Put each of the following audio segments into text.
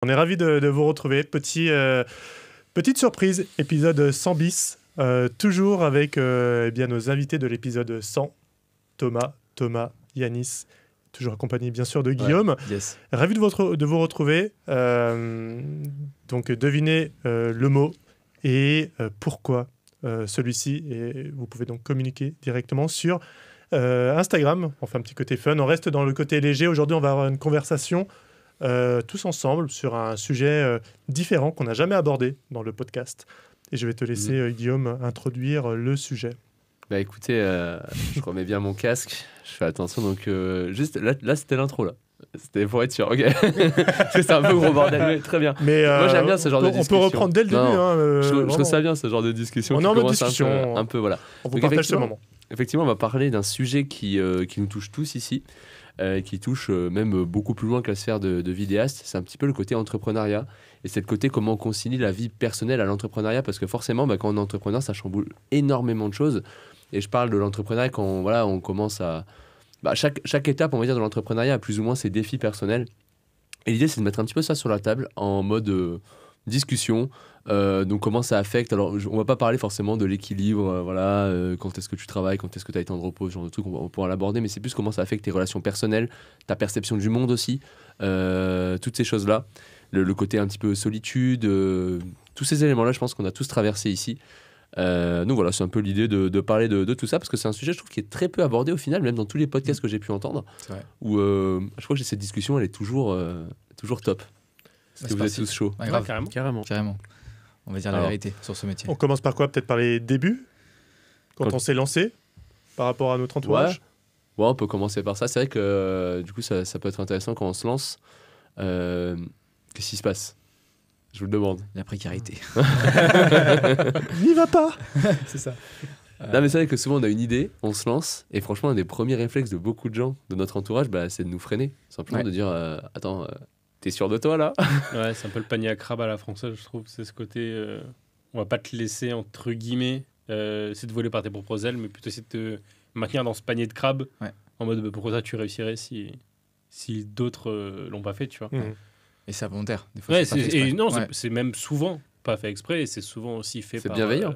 On est ravis de vous retrouver. Petite surprise, épisode 100 bis, toujours avec nos invités de l'épisode 100, Thomas, Yanis, toujours accompagné bien sûr de Guillaume. Ouais, yes. Ravi de vous retrouver. Donc devinez le mot et pourquoi celui-ci. Et vous pouvez donc communiquer directement sur Instagram. On fait un petit côté fun. On reste dans le côté léger. Aujourd'hui, on va avoir une conversation tous ensemble sur un sujet différent qu'on n'a jamais abordé dans le podcast. Et je vais te laisser, Guillaume, introduire le sujet. Bah écoutez, je remets bien mon casque, je fais attention, donc juste là c'était l'intro là. C'était pour être sûr, ok. C'est un peu gros bordel, mais très bien. Mais moi j'aime bien ce genre de discussion. On peut reprendre dès le début. Je trouve ça bien ce genre de discussion. On est en mode discussion. Un peu voilà. On vous partage ce moment. Effectivement, on va parler d'un sujet qui nous touche tous ici. Qui touche même beaucoup plus loin que la sphère de vidéaste, c'est un petit peu le côté entrepreneuriat, et c'est le côté comment on concilie la vie personnelle à l'entrepreneuriat, parce que forcément, quand on est entrepreneur, ça chamboule énormément de choses, et je parle de l'entrepreneuriat quand on commence à... chaque étape, on va dire, de l'entrepreneuriat a plus ou moins ses défis personnels, et l'idée, c'est de mettre un petit peu ça sur la table, en mode discussion. Donc comment ça affecte, alors on va pas parler forcément de l'équilibre, quand est-ce que tu travailles, quand est-ce que tu as le temps de repos, ce genre de trucs, on pourra l'aborder, mais c'est plus comment ça affecte tes relations personnelles, ta perception du monde aussi, toutes ces choses là, le côté un petit peu solitude, tous ces éléments là, je pense qu'on a tous traversé ici. Donc voilà, c'est un peu l'idée de parler de tout ça, parce que c'est un sujet, je trouve, qui est très peu abordé au final, même dans tous les podcasts que j'ai pu entendre, où je crois que cette discussion elle est toujours top. Est-ce que vous êtes tous chauds? Carrément. On va dire la vérité sur ce métier. On commence par quoi? Peut-être par les débuts, quand on s'est lancé par rapport à notre entourage. Ouais, on peut commencer par ça. C'est vrai que du coup, ça peut être intéressant quand on se lance. Qu'est-ce qui se passe? Je vous le demande. La précarité. N'y va pas. C'est ça. Non, mais c'est vrai que souvent on a une idée, on se lance, et franchement, un des premiers réflexes de beaucoup de gens de notre entourage, c'est de nous freiner. Simplement de dire attends, t'es sûr de toi là? Ouais, c'est un peu le panier à crabe à la française, je trouve. C'est ce côté, on va pas te laisser, entre guillemets, c'est de voler par tes propres ailes, mais plutôt c'est de te maintenir dans ce panier de crabe, en mode pourquoi ça tu réussirais si d'autres l'ont pas fait, tu vois. Et c'est volontaire, des fois. C'est même souvent pas fait exprès, et c'est souvent aussi fait par... bienveillant.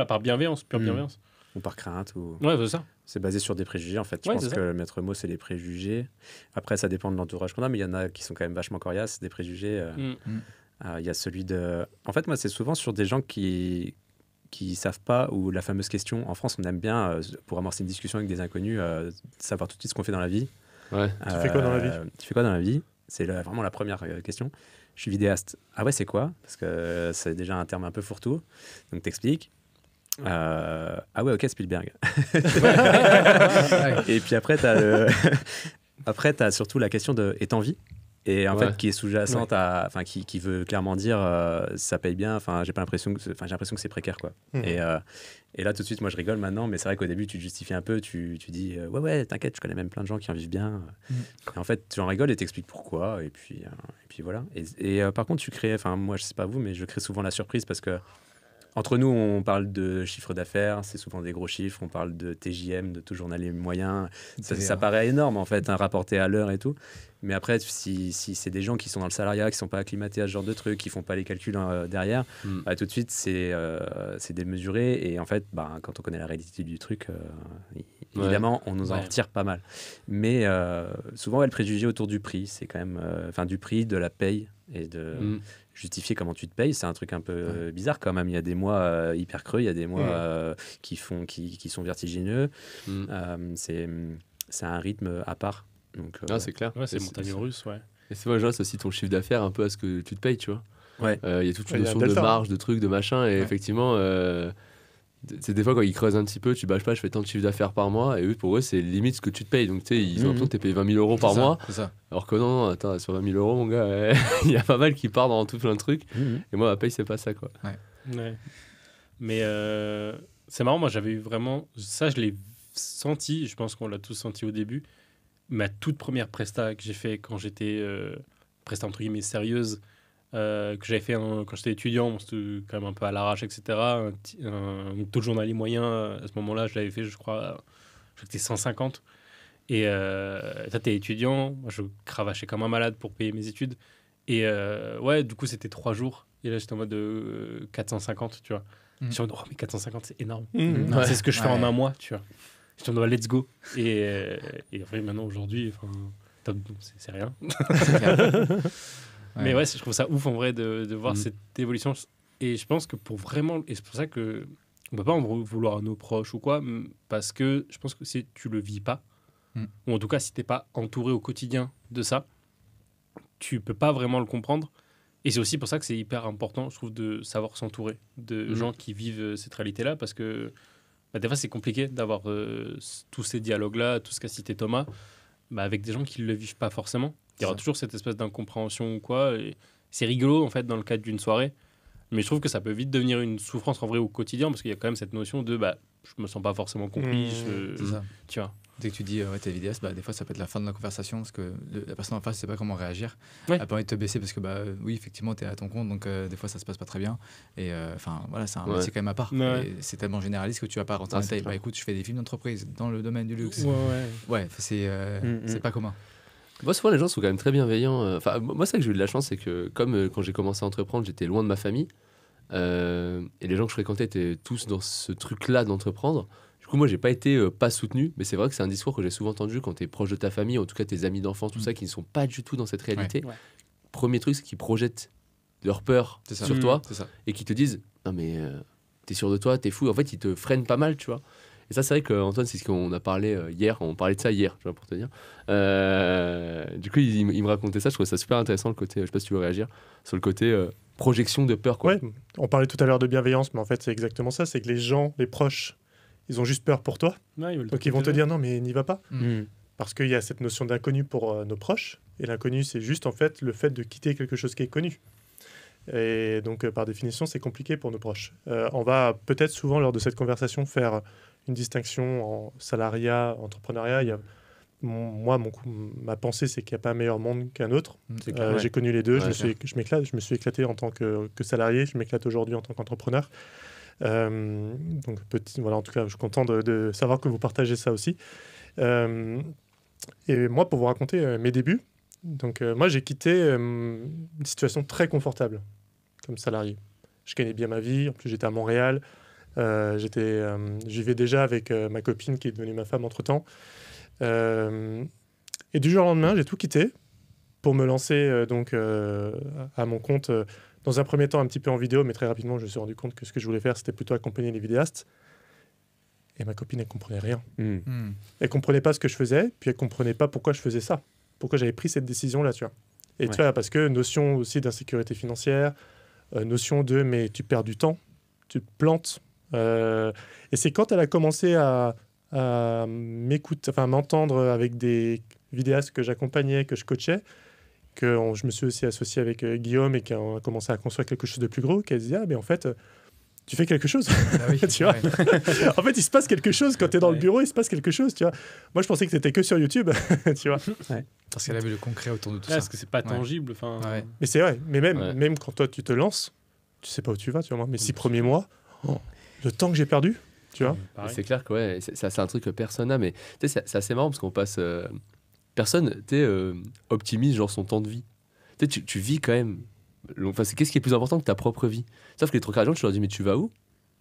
Par bienveillance, pure bienveillance. Ou par crainte. Ouais, c'est ça. C'est basé sur des préjugés, en fait. Je pense que le maître mot, c'est les préjugés. Après, ça dépend de l'entourage qu'on a, mais il y en a qui sont quand même vachement coriaces, des préjugés. Il y a celui de... En fait, moi, c'est souvent sur des gens qui savent pas, ou la fameuse question, en France, on aime bien, pour amorcer une discussion avec des inconnus, savoir tout de suite ce qu'on fait dans la vie. Ouais. Tu fais quoi dans la vie? C'est vraiment la première question. Je suis vidéaste. Ah ouais, c'est quoi? Parce que c'est déjà un terme un peu fourre-tout. Donc, t'expliques. Ah ouais, ok, Spielberg. Et puis après, t'as surtout la question de est en vie, et en fait qui est sous-jacente qui veut clairement dire ça paye bien. Enfin, j'ai l'impression que c'est précaire, quoi. Et là tout de suite, moi je rigole maintenant, mais c'est vrai qu'au début tu te justifies un peu, tu dis ouais, t'inquiète, je connais même plein de gens qui en vivent bien. Et en fait, tu en rigoles et t'expliques pourquoi, et puis voilà. Et par contre, tu crées, enfin moi je sais pas vous, mais je crée souvent la surprise, parce que entre nous, on parle de chiffre d'affaires, c'est souvent des gros chiffres, on parle de TJM, de taux journalier moyen. Ça paraît énorme, en fait, rapporté à l'heure et tout. Mais après, si c'est des gens qui sont dans le salariat, qui ne sont pas acclimatés à ce genre de trucs, qui ne font pas les calculs derrière, tout de suite, c'est démesuré. Et en fait, quand on connaît la réalité du truc, évidemment, on nous en retire pas mal. Mais souvent, le préjugé autour du prix, c'est quand même... du prix, de la paye et de... justifier comment tu te payes, c'est un truc un peu bizarre quand même. Il y a des mois hyper creux, il y a des mois qui sont vertigineux. C'est un rythme à part. Donc, c'est clair. Ouais, c'est montagne russe, Et c'est moi, je aussi ton chiffre d'affaires un peu à ce que tu te payes, tu vois. Il y a toute une notion de delta. marge, de trucs, de machin, et effectivement, c'est des fois quand ils creusent un petit peu, tu bâches pas, je fais tant de chiffre d'affaires par mois, et eux, pour eux, c'est limite ce que tu te payes. Donc tu sais, ils ont l'impression que tu payé 20 000 euros par mois. C'est ça. Alors que non, attends, sur 20 000 euros, mon gars, il y a pas mal qui part dans tout plein de trucs. Et moi, ma paye, c'est pas ça, quoi. Ouais. Mais c'est marrant, moi j'avais eu vraiment... Ça, je l'ai senti, je pense qu'on l'a tous senti au début. Ma toute première presta que j'ai fait quand j'étais presta entre guillemets sérieuse, que j'avais fait quand j'étais étudiant, c'était quand même un peu à l'arrache, etc. Un taux de journalier moyen, à ce moment-là, je l'avais fait, je crois que c'était 150. Et ça, t'es étudiant, moi je cravachais comme un malade pour payer mes études. Et ouais, du coup, c'était 3 jours. Et là, j'étais en mode 450, tu vois. Je suis en mode, oh, mais 450, c'est énorme. C'est ce que je fais en un mois, tu vois. J'étais en mode, let's go. Et en fait, maintenant, aujourd'hui, c'est rien. Mais ouais, je trouve ça ouf, en vrai, de voir cette évolution. Et je pense que pour vraiment... Et c'est pour ça que on peut pas en vouloir à nos proches ou quoi, parce que je pense que si tu le vis pas, ou en tout cas, si t'es pas entouré au quotidien de ça, tu peux pas vraiment le comprendre. Et c'est aussi pour ça que c'est hyper important, je trouve, de savoir s'entourer de gens qui vivent cette réalité-là, parce que des fois, c'est compliqué d'avoir tous ces dialogues-là, tout ce qu'a cité Thomas, avec des gens qui ne le vivent pas forcément. Il y aura toujours cette espèce d'incompréhension ou quoi. Et c'est rigolo, en fait, dans le cadre d'une soirée. Mais je trouve que ça peut vite devenir une souffrance en vrai au quotidien, parce qu'il y a quand même cette notion de je me sens pas forcément compris. Tu vois. Dès que tu dis t'es vidéaste, des fois ça peut être la fin de la conversation parce que la personne en face ne sait pas comment réagir. Elle a pas envie de te baisser parce que oui, effectivement, tu es à ton compte, donc des fois ça se passe pas très bien. Et voilà, c'est un métier quand même à part. Et c'est tellement généraliste que tu vas pas rentrer en détail. Écoute, je fais des films d'entreprise dans le domaine du luxe. Ouais, c'est pas commun. Moi, souvent, les gens sont quand même très bienveillants. Moi, c'est ça que j'ai eu de la chance, c'est que comme quand j'ai commencé à entreprendre, j'étais loin de ma famille. Et les gens que je fréquentais étaient tous dans ce truc-là d'entreprendre. Du coup, moi, j'ai pas été pas soutenu, mais c'est vrai que c'est un discours que j'ai souvent entendu quand tu es proche de ta famille, en tout cas tes amis d'enfance, tout ça, qui ne sont pas du tout dans cette réalité. Premier truc, c'est qu'ils projettent leur peur sur toi et qu'ils te disent non, mais t'es sûr de toi, t'es fou. En fait, ils te freinent pas mal, tu vois. Et ça, c'est vrai qu'Antoine, c'est ce qu'on a parlé hier, on parlait de ça hier, tu vois, pour te dire. Du coup, il me racontait ça, je trouvais ça super intéressant, le côté, je sais pas si tu veux réagir, sur le côté projection de peur, quoi. Ouais, on parlait tout à l'heure de bienveillance, mais en fait, c'est exactement ça, c'est que les gens, les proches, ils ont juste peur pour toi. Donc ils vont te dire non, mais n'y va pas. Parce qu'il y a cette notion d'inconnu pour nos proches. Et l'inconnu, c'est juste en fait le fait de quitter quelque chose qui est connu. Et donc, par définition, c'est compliqué pour nos proches. On va peut-être souvent, lors de cette conversation, faire une distinction en salariat, entrepreneuriat. Ma pensée, c'est qu'il n'y a pas un meilleur monde qu'un autre. J'ai connu les deux. Je me suis éclaté en tant que salarié. Je m'éclate aujourd'hui en tant qu'entrepreneur. Donc voilà, en tout cas, je suis content de savoir que vous partagez ça aussi. Et moi, pour vous raconter mes débuts, donc moi j'ai quitté une situation très confortable comme salarié. Je gagnais bien ma vie. En plus, j'étais à Montréal. Je vivais déjà avec ma copine qui est devenue ma femme entre-temps. Et du jour au lendemain, j'ai tout quitté pour me lancer à mon compte. Dans un premier temps, un petit peu en vidéo, mais très rapidement, je me suis rendu compte que ce que je voulais faire, c'était plutôt accompagner les vidéastes. Et ma copine, elle comprenait rien. Elle comprenait pas ce que je faisais, puis elle comprenait pas pourquoi je faisais ça, pourquoi j'avais pris cette décision-là, tu vois. Et tu vois, parce que notion aussi d'insécurité financière, notion de mais tu perds du temps, tu te plantes. Et c'est quand elle a commencé à m'entendre avec des vidéastes que j'accompagnais, que je coachais, que je me suis aussi associé avec Guillaume et qu'on a commencé à construire quelque chose de plus gros, qu'elle se dit mais en fait tu fais quelque chose. Tu vois. En fait il se passe quelque chose quand tu es dans le bureau, il se passe quelque chose, tu vois. Moi je pensais que c'était que sur YouTube. Tu vois. Parce qu'elle a vu le concret autour de tout ça. Parce que c'est pas tangible. Mais c'est vrai, mais même quand toi tu te lances, tu sais pas où tu vas, tu vois. Mes 6 premiers mois, le temps que j'ai perdu, tu vois. C'est clair que c'est un truc que personne n'a, mais c'est assez marrant parce qu'on passe personne optimise genre son temps de vie. Tu vis quand même. Enfin, qu'est-ce qui est plus important que ta propre vie? Sauf que les trois quarts des gens, tu leur dis mais tu vas où?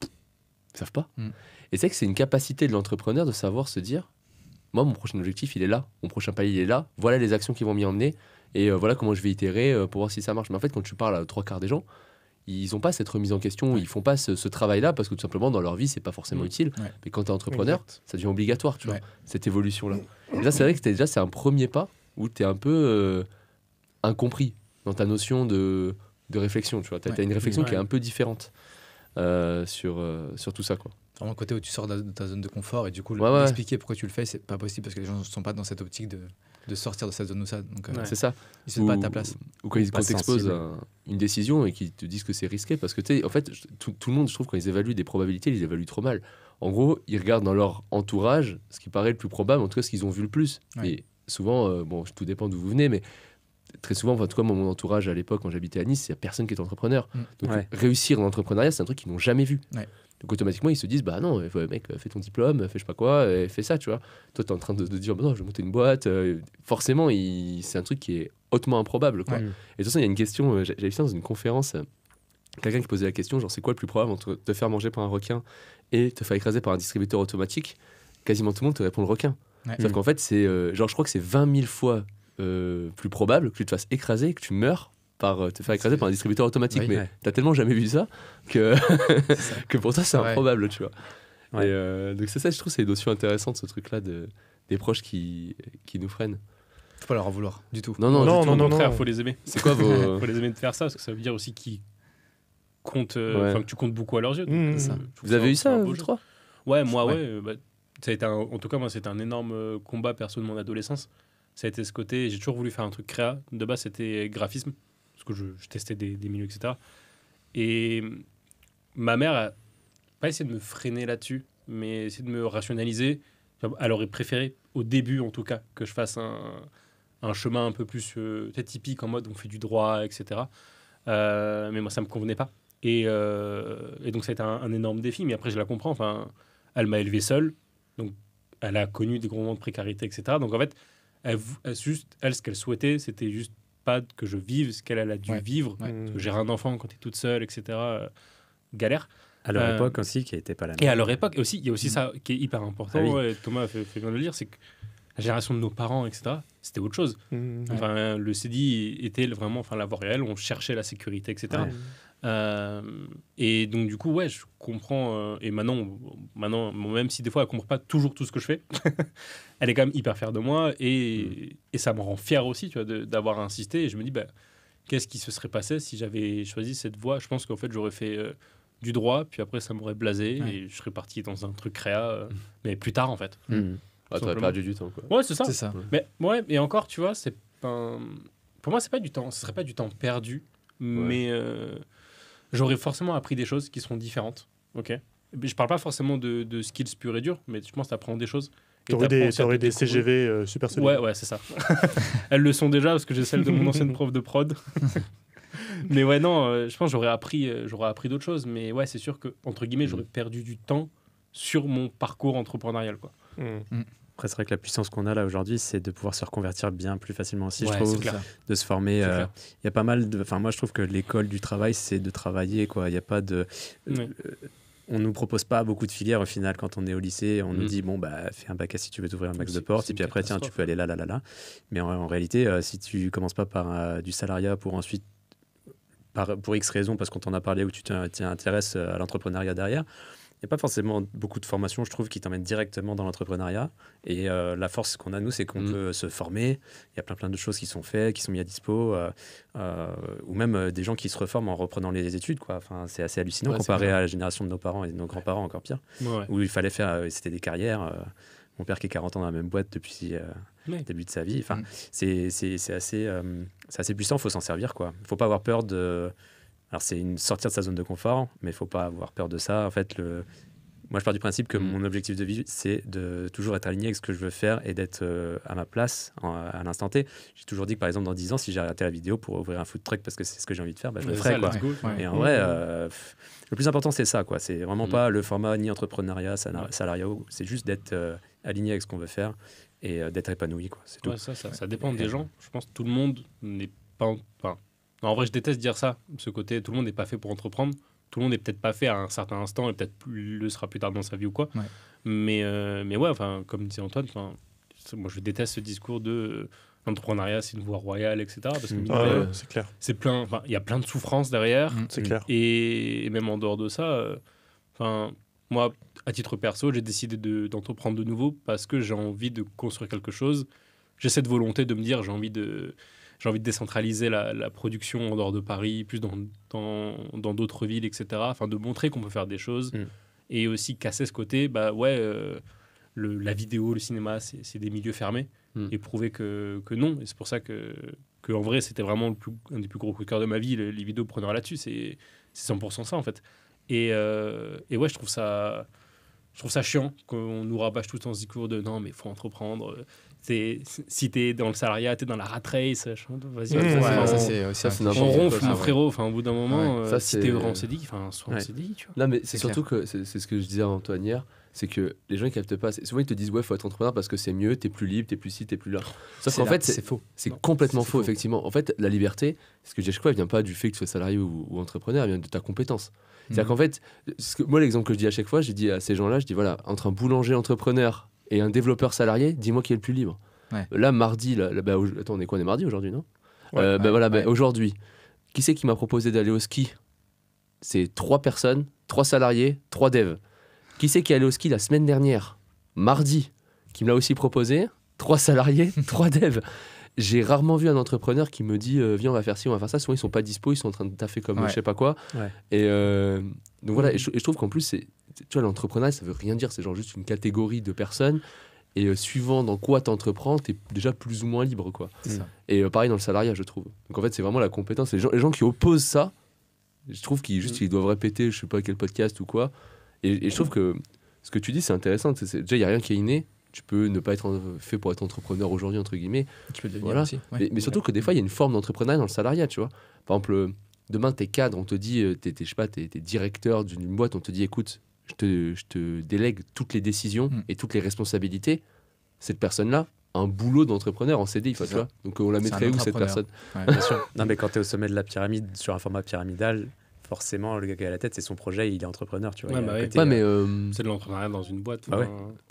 Ils savent pas. Et c'est que c'est une capacité de l'entrepreneur de savoir se dire moi mon prochain objectif il est là, mon prochain palier il est là, voilà les actions qui vont m'y emmener et voilà comment je vais itérer pour voir si ça marche. Mais en fait quand tu parles à trois quarts des gens, ils n'ont pas cette remise en question, ils font pas ce travail-là parce que tout simplement dans leur vie c'est pas forcément utile. Mais quand tu es entrepreneur, ça devient obligatoire, tu vois, cette évolution-là. Et là c'est vrai que c'est un premier pas où tu es un peu incompris dans ta notion de réflexion, tu vois. Tu as une réflexion qui est un peu différente sur tout ça, quoi. Vraiment le côté où tu sors de ta zone de confort et du coup expliquer pourquoi tu le fais, c'est pas possible parce que les gens ne sont pas dans cette optique de sortir de cette zone où ça. Donc c'est ça. Ils se battent à ta place. Ou quand ils t'exposent une décision et qu'ils te disent que c'est risqué parce que tu sais, en fait, tout le monde, je trouve, quand ils évaluent des probabilités, ils les évaluent trop mal. En gros, ils regardent dans leur entourage ce qui paraît le plus probable, en tout cas ce qu'ils ont vu le plus. Et souvent, tout dépend d'où vous venez, mais très souvent, en tout cas, mon entourage à l'époque, quand j'habitais à Nice, il n'y a personne qui est entrepreneur. Donc, réussir dans l'entrepreneuriat, c'est un truc qu'ils n'ont jamais vu. Donc, automatiquement, ils se disent, bah non, mec, fais ton diplôme, fais je sais pas quoi, fais ça, tu vois. Toi, tu es en train de dire, bah non, je vais monter une boîte. Forcément, c'est un truc qui est hautement improbable, quoi. Et de toute façon, il y a une question, j'avais vu ça dans une conférence, quelqu'un qui posait la question, genre, c'est quoi le plus probable entre te faire manger par un requin et te faire écraser par un distributeur automatique? Quasiment tout le monde te répond le requin. Sauf qu'en fait, c'est genre, je crois que c'est 20 000 fois plus probable que tu te fasses écraser et que tu meurs par te faire écraser par un distributeur automatique. Mais t'as tellement jamais vu ça que, que pour toi, c'est improbable, tu vois. Et donc, c'est ça, je trouve, c'est une notion intéressante, ce truc-là des proches qui nous freinent. Faut pas leur en vouloir du tout. Non, au contraire, faut les aimer. C'est quoi vos... faut les aimer de faire ça, parce que ça veut dire aussi qu'ils comptent, que tu comptes beaucoup à leurs yeux. Donc, ça. Vous avez eu ça, vous trois? Ouais, moi, ça a été en tout cas, moi, c'était un énorme combat perso de mon adolescence. Ça a été ce côté, j'ai toujours voulu faire un truc créa. De base, c'était graphisme, parce que je testais des milieux, etc. Et ma mère a pas essayé de me freiner là-dessus, mais essayé de me rationaliser. Elle aurait préféré, au début en tout cas, que je fasse un chemin un peu plus typique, en mode on fait du droit, etc. Mais moi, ça me convenait pas. Et donc, ça a été un énorme défi, mais après, je la comprends. Enfin, elle m'a élevé seule, donc elle a connu des gros moments de précarité, etc. Donc, en fait, elle, ce qu'elle souhaitait, c'était juste pas que je vive ce qu'elle a dû vivre. Parce que gérer un enfant quand tu es toute seule, etc., galère. À leur époque aussi, qui n'était pas la même. Et à leur époque aussi, il y a aussi ça qui est hyper important. Et Thomas fait bien de le dire, c'est que la génération de nos parents, etc., c'était autre chose. Enfin, le CDI était vraiment la voie réelle, on cherchait la sécurité, etc. Et donc, du coup, je comprends. Et maintenant, même si des fois, elle ne comprend pas toujours tout ce que je fais, elle est quand même hyper fière de moi. Et ça me rend fier aussi, tu vois, d'avoir insisté. Et je me dis, qu'est-ce qui se serait passé si j'avais choisi cette voie? Je pense qu'en fait, j'aurais fait du droit, puis après, ça m'aurait blasé. Et je serais parti dans un truc créa, mais plus tard, en fait. T'aurais perdu du temps, quoi. Ouais, c'est ça. Mais et encore, tu vois, c'est pas... pour moi, c'est pas du temps. Ce serait pas du temps perdu, mais j'aurais forcément appris des choses qui seront différentes. Ok. Je parle pas forcément de skills purs et durs, mais je pense que t'apprends des choses. T'aurais des CGV super solides. Ouais, c'est ça. Elles le sont déjà parce que j'ai celle de mon ancienne prof de prod. Mais je pense que j'aurais appris d'autres choses. Mais ouais, c'est sûr que entre guillemets, j'aurais perdu du temps sur mon parcours entrepreneurial, quoi. Après, c'est vrai que la puissance qu'on a là aujourd'hui, c'est de pouvoir se reconvertir bien plus facilement aussi, je trouve, de se former. Il y a pas mal de... Enfin, moi, je trouve que l'école du travail, c'est de travailler, quoi. Il n'y a pas de... on nous propose pas beaucoup de filières au final quand on est au lycée. On nous dit, fais un bac si tu veux t'ouvrir un max de porte, et puis après, tiens, tu peux aller là. Mais en réalité, si tu commences pas par du salariat pour ensuite, pour X raisons, parce qu'on t'en a parlé, ou tu t'intéresses à l'entrepreneuriat derrière, il n'y a pas forcément beaucoup de formations, je trouve, qui t'emmènent directement dans l'entrepreneuriat. Et la force qu'on a, nous, c'est qu'on peut se former. Il y a plein de choses qui sont faites, qui sont mises à dispo, ou même des gens qui se reforment en reprenant les études, quoi. Enfin, c'est assez hallucinant comparé à la génération de nos parents et de nos grands-parents, encore pire, où il fallait faire... c'était des carrières. Mon père qui est 40 ans dans la même boîte depuis le début de sa vie. Enfin, c'est assez puissant, il faut s'en servir, quoi. Il ne faut pas avoir peur de... Alors, c'est sortir de sa zone de confort, mais il ne faut pas avoir peur de ça. En fait, moi, je pars du principe que mon objectif de vie, c'est de toujours être aligné avec ce que je veux faire et d'être à ma place à l'instant T. J'ai toujours dit que, par exemple, dans 10 ans, si j'ai arrêté la vidéo pour ouvrir un food truck parce que c'est ce que j'ai envie de faire, je le ferai, quoi. Et en vrai, le plus important, c'est ça, quoi. C'est vraiment pas le format ni entrepreneuriat, salariat. C'est juste d'être aligné avec ce qu'on veut faire et d'être épanoui, quoi. C'est tout. Ça dépend des gens. Je pense que tout le monde n'est pas... en vrai, je déteste dire ça, ce côté, tout le monde n'est pas fait pour entreprendre. Tout le monde n'est peut-être pas fait à un certain instant et peut-être le sera plus tard dans sa vie ou quoi. Mais comme disait Antoine, moi je déteste ce discours de l'entrepreneuriat, c'est une voie royale, etc. Parce que c'est clair. C'est plein, il y a plein de souffrances derrière. C'est clair. Et même en dehors de ça, moi, à titre perso, j'ai décidé d'entreprendre de nouveau parce que j'ai envie de construire quelque chose. J'ai cette volonté de me dire, j'ai envie de décentraliser la production en dehors de Paris, plus dans d'autres villes, etc. Enfin, de montrer qu'on peut faire des choses et aussi casser ce côté, la vidéo, le cinéma, c'est des milieux fermés et prouver que non. Et c'est pour ça que en vrai, c'était vraiment un des plus gros coups de cœur de ma vie, les vidéopreneurs là-dessus. C'est 100% ça, en fait. Et je trouve ça chiant qu'on nous rabâche tout le temps ce discours de non, mais il faut entreprendre, si t'es dans le salariat, t'es dans la rat race, vas-y. Ça, c'est on ronfle, mon frérot. Enfin, au bout d'un moment, ça, si t'es en CDI, soit en CDI, tu vois. Non, mais c'est surtout que c'est ce que je disais à Antoine hier, c'est que les gens ils captent pas. Souvent ils te disent faut être entrepreneur parce que c'est mieux, t'es plus libre, t'es plus ci, t'es plus là. Sauf qu'en fait c'est faux. C'est complètement faux, effectivement. En fait, la liberté, ce que je dis à chaque fois, elle vient pas du fait que tu sois salarié ou entrepreneur, elle vient de ta compétence. C'est-à-dire qu'en fait, moi l'exemple que je dis à chaque fois, j'ai dit à ces gens-là, je dis voilà, entre un boulanger entrepreneur et un développeur salarié, dis-moi qui est le plus libre. Là mardi, attends, on est mardi aujourd'hui, non? Aujourd'hui, qui c'est qui m'a proposé d'aller au ski? C'est 3 personnes, 3 salariés, 3 devs. Qui c'est qui est allé au ski la semaine dernière, mardi, qui me l'a aussi proposé? 3 salariés, 3 devs. J'ai rarement vu un entrepreneur qui me dit viens, on va faire ci, on va faire ça. Souvent, ils sont pas dispo, ils sont en train de taffer comme je sais pas quoi. Et donc voilà, et je trouve qu'en plus, tu vois, l'entrepreneuriat, ça veut rien dire. C'est genre juste une catégorie de personnes. Et suivant dans quoi tu entreprends, tu es déjà plus ou moins libre, quoi. Et pareil dans le salariat, je trouve. Donc en fait, c'est vraiment la compétence. Les gens qui opposent ça, je trouve qu'ils doivent répéter, je sais pas quel podcast ou quoi. Et je trouve que ce que tu dis, c'est intéressant. Déjà, il n'y a rien qui est inné. Tu peux ne pas être fait pour être entrepreneur aujourd'hui, entre guillemets. Tu peux le devenir aussi. Mais surtout que des fois, il y a une forme d'entrepreneuriat dans le salariat, tu vois. Par exemple, demain, t'es cadre, on te dit, t'es directeur d'une boîte, on te dit, écoute, je te délègue toutes les décisions et toutes les responsabilités. Cette personne-là a un boulot d'entrepreneur en CDI, tu vois. Donc on la mettrait où, cette personne? Bien sûr. Non, mais quand tu es au sommet de la pyramide, sur un format pyramidal, forcément, le gars qui a la tête, c'est son projet, il est entrepreneur, tu vois. C'est de l'entrepreneuriat dans une boîte.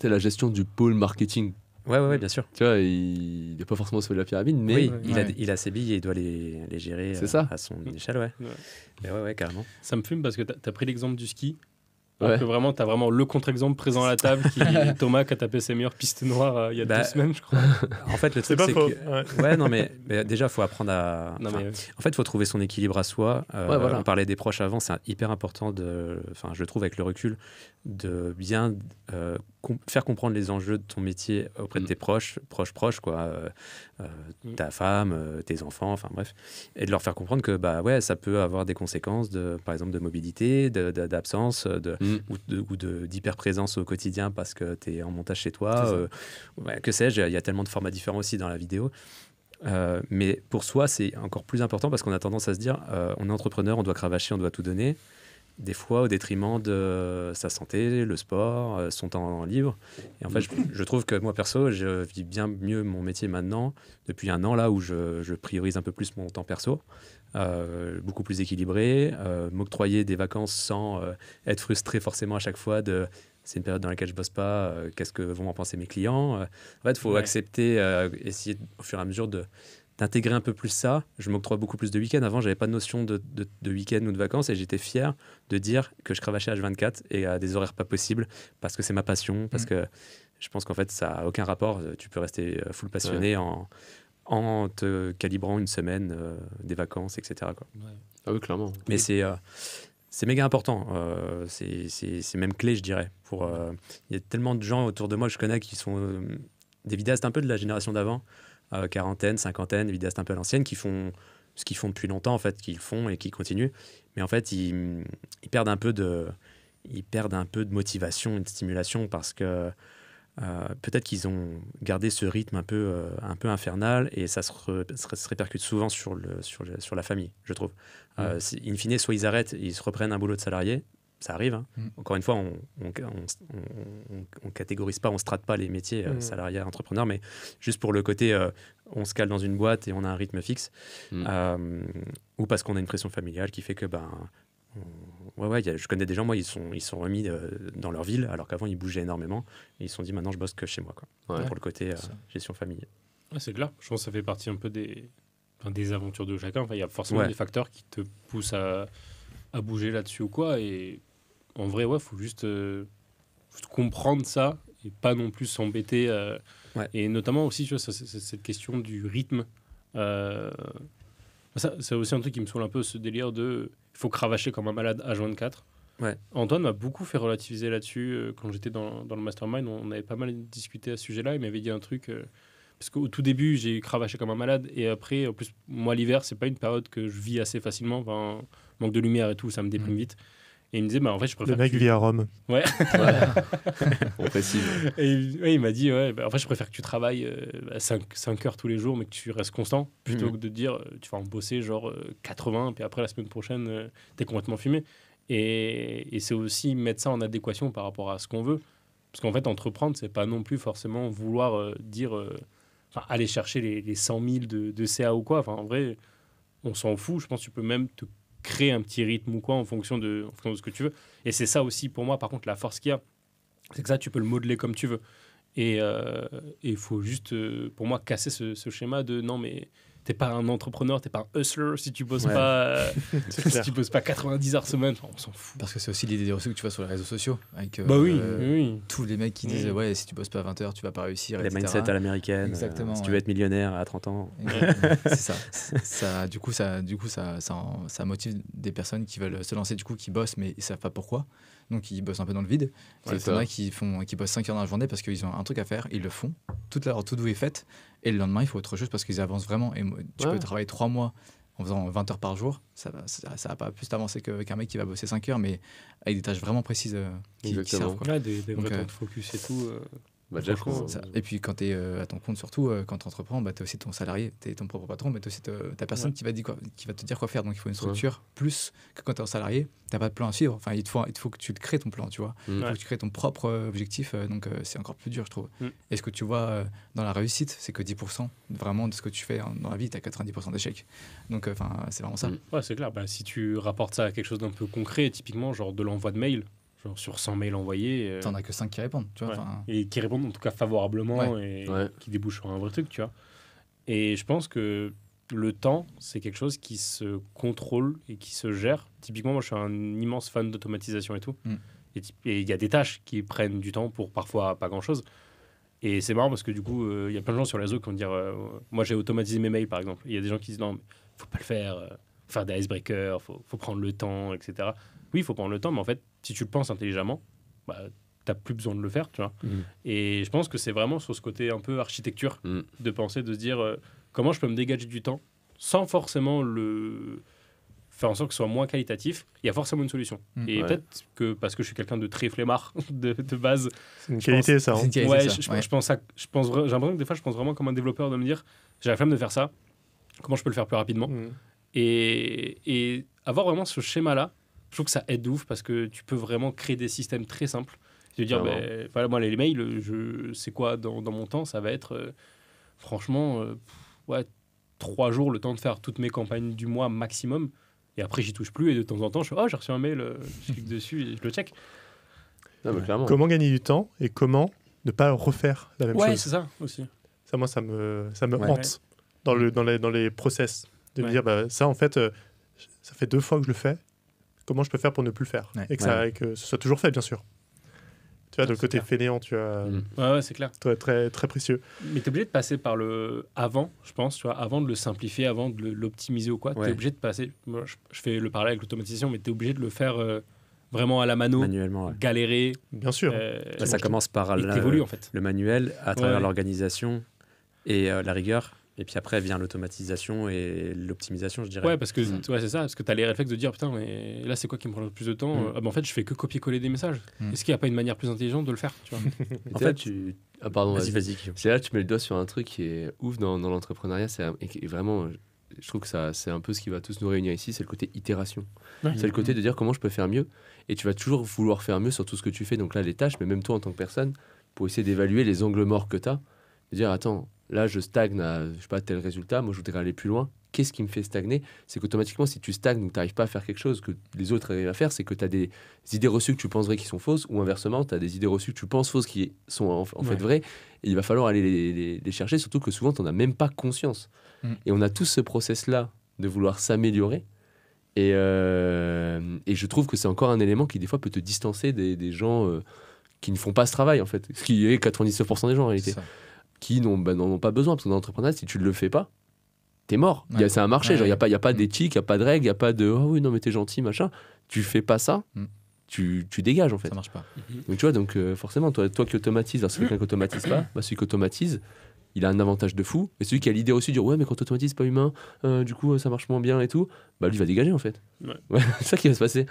C'est la gestion du pôle marketing. Ouais, bien sûr. Tu vois, il n'est pas forcément sur la pyramide, mais... Il a ses billes et il doit les gérer à son échelle, Mais ouais, carrément. Ça me fume parce que tu as pris l'exemple du ski. Alors que vraiment, tu as vraiment le contre-exemple présent à la table qui est Thomas qui a tapé ses meilleures pistes noires il y a 2 semaines, je crois. En fait, le truc, c'est que... déjà, il faut apprendre à... En fait, il faut trouver son équilibre à soi. On parlait des proches avant, c'est hyper important, je trouve, avec le recul, de bien faire comprendre les enjeux de ton métier auprès de tes proches, quoi. Ta femme, tes enfants, enfin bref. Et de leur faire comprendre que, ça peut avoir des conséquences, par exemple, de mobilité, d'absence, ou d'hyper-présence au quotidien parce que tu es en montage chez toi. Que sais-je, il y a tellement de formats différents aussi dans la vidéo. Mais pour soi, c'est encore plus important parce qu'on a tendance à se dire on est entrepreneur, on doit cravacher, on doit tout donner. Des fois au détriment de sa santé, le sport, son temps libre. Et en fait, je trouve que moi, perso, je vis bien mieux mon métier maintenant, depuis 1 an, là où je priorise un peu plus mon temps perso, beaucoup plus équilibré, m'octroyer des vacances sans être frustré forcément à chaque fois de... C'est une période dans laquelle je bosse pas, qu'est-ce que vont en penser mes clients. En fait, il faut accepter, essayer au fur et à mesure d'intégrer un peu plus ça. Je m'octroie beaucoup plus de week-ends. Avant, j'avais pas de notion de week-end ou de vacances et j'étais fier de dire que je cravachais H24 et à des horaires pas possibles parce que c'est ma passion, parce que je pense qu'en fait, ça a aucun rapport. Tu peux rester full passionné en te calibrant une semaine des vacances, etc., quoi. Ah oui, clairement. Mais c'est méga important. C'est même clé, je dirais. Il y a tellement de gens autour de moi que je connais qui sont des vidéastes un peu de la génération d'avant, quarantaine, cinquantaine, des vidéastes un peu à l'ancienne, qui font ce qu'ils font depuis longtemps, en fait, qu'ils font et qui continuent. Mais en fait, ils perdent un peu de motivation et de stimulation parce que peut-être qu'ils ont gardé ce rythme un peu infernal et ça se répercute souvent sur la famille, je trouve. In fine, soit ils arrêtent, ils se reprennent un boulot de salarié, ça arrive. Encore une fois, on catégorise pas, on strate pas les métiers salariés, entrepreneurs, mais juste pour le côté, on se cale dans une boîte et on a un rythme fixe, ou parce qu'on a une pression familiale qui fait que je connais des gens, moi, ils sont remis dans leur ville, alors qu'avant, ils bougeaient énormément. Et ils se sont dit, maintenant, je bosse que chez moi, quoi. Pour le côté gestion famille. C'est clair. Je pense que ça fait partie un peu des aventures de chacun. Il y a forcément des facteurs qui te poussent à bouger là-dessus ou quoi. Et en vrai, faut juste comprendre ça et pas non plus s'embêter. Et notamment aussi, tu vois, cette question du rythme. C'est aussi un truc qui me saoule un peu, ce délire de... Il faut cravacher comme un malade H24. Antoine m'a beaucoup fait relativiser là-dessus quand j'étais dans le mastermind. On avait pas mal discuté à ce sujet-là. Il m'avait dit un truc... parce qu'au tout début, j'ai cravaché comme un malade. Et après, en plus, moi, l'hiver, c'est pas une période que je vis assez facilement. Manque de lumière et tout, ça me déprime vite. Et il me disait, bah, en fait, je préfère. Le mec vit à Rome. Ouais. On précise. Et il m'a dit, en fait, je préfère que tu travailles 5 heures tous les jours, mais que tu restes constant, plutôt que de dire, tu vas en bosser genre 80, puis après, la semaine prochaine, t'es complètement fumé. Et c'est aussi mettre ça en adéquation par rapport à ce qu'on veut. Parce qu'en fait, entreprendre, c'est pas non plus forcément vouloir aller chercher les 100 000 de CA ou quoi. Enfin, en vrai, on s'en fout. Je pense que tu peux même te créer un petit rythme ou quoi en fonction de ce que tu veux. Et c'est ça aussi, pour moi, par contre, la force qu'il y a. C'est que ça, tu peux le modeler comme tu veux. Et il faut juste, pour moi, casser ce schéma de non, mais t'es pas un entrepreneur, t'es pas un hustler si tu bosses pas si tu bosses pas 90 heures semaine, on s'en fout. Parce que c'est aussi l'idée des reçus que tu vois sur les réseaux sociaux avec oui. tous les mecs qui disent ouais, si tu bosses pas à 20 heures, tu vas pas réussir, les etc. mindsets à l'américaine. Exactement. Si tu veux être millionnaire à 30 ans. C'est ça. Du coup, ça motive des personnes qui veulent se lancer, du coup, qui bossent mais ils savent pas pourquoi. Donc ils bossent un peu dans le vide. Il y en a qui bossent 5 heures dans la journée parce qu'ils ont un truc à faire, ils le font, toute leur to-do est faite, et le lendemain il faut autre chose parce qu'ils avancent vraiment. Et tu peux travailler 3 mois en faisant 20 heures par jour, ça va pas plus avancer qu'un mec qui va bosser 5 heures, mais avec des tâches vraiment précises qui servent. Quoi. Des vrais temps de focus et tout. Et puis quand tu es à ton compte, surtout quand tu entreprends, tu es aussi ton salarié, tu es ton propre patron, mais tu es aussi ta personne qui va te dire quoi faire. Donc il faut une structure plus que quand tu es en salarié, tu n'as pas de plan à suivre. Enfin, il faut que tu te crées ton plan, tu vois. Il faut que tu crées ton propre objectif, donc c'est encore plus dur, je trouve. Et ce que tu vois dans la réussite, c'est que 10% vraiment de ce que tu fais dans la vie, tu as 90% d'échecs. Donc c'est vraiment ça. Ouais, c'est clair. Si tu rapportes ça à quelque chose d'un peu concret, typiquement genre de l'envoi de mail, genre sur 100 mails envoyés. T'en as que 5 qui répondent, tu vois. Et qui répondent en tout cas favorablement et qui débouchent sur un vrai truc, tu vois. Et je pense que le temps, c'est quelque chose qui se contrôle et qui se gère. Typiquement, moi, je suis un immense fan d'automatisation et tout. Et il y a des tâches qui prennent du temps pour parfois pas grand-chose. Et c'est marrant parce que du coup, il y a plein de gens sur les réseaux qui vont dire moi, j'ai automatisé mes mails, par exemple. Il y a des gens qui disent non, mais faut pas le faire. Faire des icebreakers, faut prendre le temps, etc. Oui, il faut prendre le temps, mais en fait, si tu le penses intelligemment, t'as plus besoin de le faire, tu vois. Et je pense que c'est vraiment sur ce côté un peu architecture de penser, de se dire comment je peux me dégager du temps sans forcément le faire en sorte que ce soit moins qualitatif. Il y a forcément une solution. Et peut-être que parce que je suis quelqu'un de très flemmard de base. C'est une qualité, ça. J'ai l'impression que des fois, je pense vraiment comme un développeur de me dire j'ai la flemme de faire ça. Comment je peux le faire plus rapidement et avoir vraiment ce schéma-là, je trouve que ça aide de ouf parce que tu peux vraiment créer des systèmes très simples. Je veux dire, moi, les mails, c'est quoi dans mon temps? Ça va être, franchement, 3 jours, le temps de faire toutes mes campagnes du mois maximum. Et après, j'y touche plus. Et de temps en temps, j'ai reçu un mail, je clique dessus et je le check. Comment gagner du temps et comment ne pas refaire la même chose? Ouais, c'est ça aussi. Ça, moi, ça me hante dans les process. De me dire, ça, en fait, ça fait 2 fois que je le fais. Comment je peux faire pour ne plus le faire et que ce soit toujours fait, bien sûr. Tu vois, de le côté fainéant, tu as... Ouais, c'est clair. Très, très précieux. Mais tu es obligé de passer par le avant, je pense, tu vois, avant de le simplifier, avant de l'optimiser ou quoi. Tu es obligé de passer... Moi, je fais le parallèle avec l'automatisation, mais tu es obligé de le faire vraiment à la mano, manuellement, galérer. Bien sûr. Ça commence par en fait. le manuel, à travers l'organisation et la rigueur. Et puis après vient l'automatisation et l'optimisation, je dirais. Ouais, parce que c'est ça, parce que tu as les réflexes de dire putain, mais là c'est quoi qui me prend le plus de temps en fait, je fais que copier-coller des messages. Est-ce qu'il n'y a pas une manière plus intelligente de le faire, tu vois? En fait, vas-y. C'est là tu mets le doigt sur un truc qui est ouf dans l'entrepreneuriat, et vraiment, je trouve que c'est un peu ce qui va tous nous réunir ici, c'est le côté itération. C'est le côté de dire comment je peux faire mieux, et tu vas toujours vouloir faire mieux sur tout ce que tu fais, donc là les tâches, mais même toi en tant que personne, pour essayer d'évaluer les angles morts que tu as, de dire attends, là je stagne à tel résultat, moi je voudrais aller plus loin. Qu'est-ce qui me fait stagner? C'est qu'automatiquement si tu stagnes ou tu n'arrives pas à faire quelque chose que les autres arrivent à faire, c'est que tu as des idées reçues que tu penserais qui sont fausses, ou inversement tu as des idées reçues que tu penses fausses qui sont en fait vraies, et il va falloir aller les chercher, surtout que souvent tu n'en as même pas conscience. Et on a tous ce process là de vouloir s'améliorer, et je trouve que c'est encore un élément qui des fois peut te distancer des gens qui ne font pas ce travail, en fait, ce qui est 99% des gens en réalité, qui n'en ont pas besoin, parce que dans l'entrepreneuriat, si tu ne le fais pas, t'es mort. C'est un marché, il n'y a pas d'éthique, il n'y a pas de règles, il n'y a pas de « oh oui, non mais t'es gentil, machin ». Tu fais pas ça, tu dégages en fait. Ça marche pas. Donc tu vois, forcément, toi qui automatises, alors si quelqu'un qui automatise pas, celui qui automatise, il a un avantage de fou. Et celui qui a l'idée reçue de dire « ouais mais quand t'automatises, c'est pas humain, du coup ça marche moins bien et tout », lui va dégager en fait. C'est ça qui va se passer.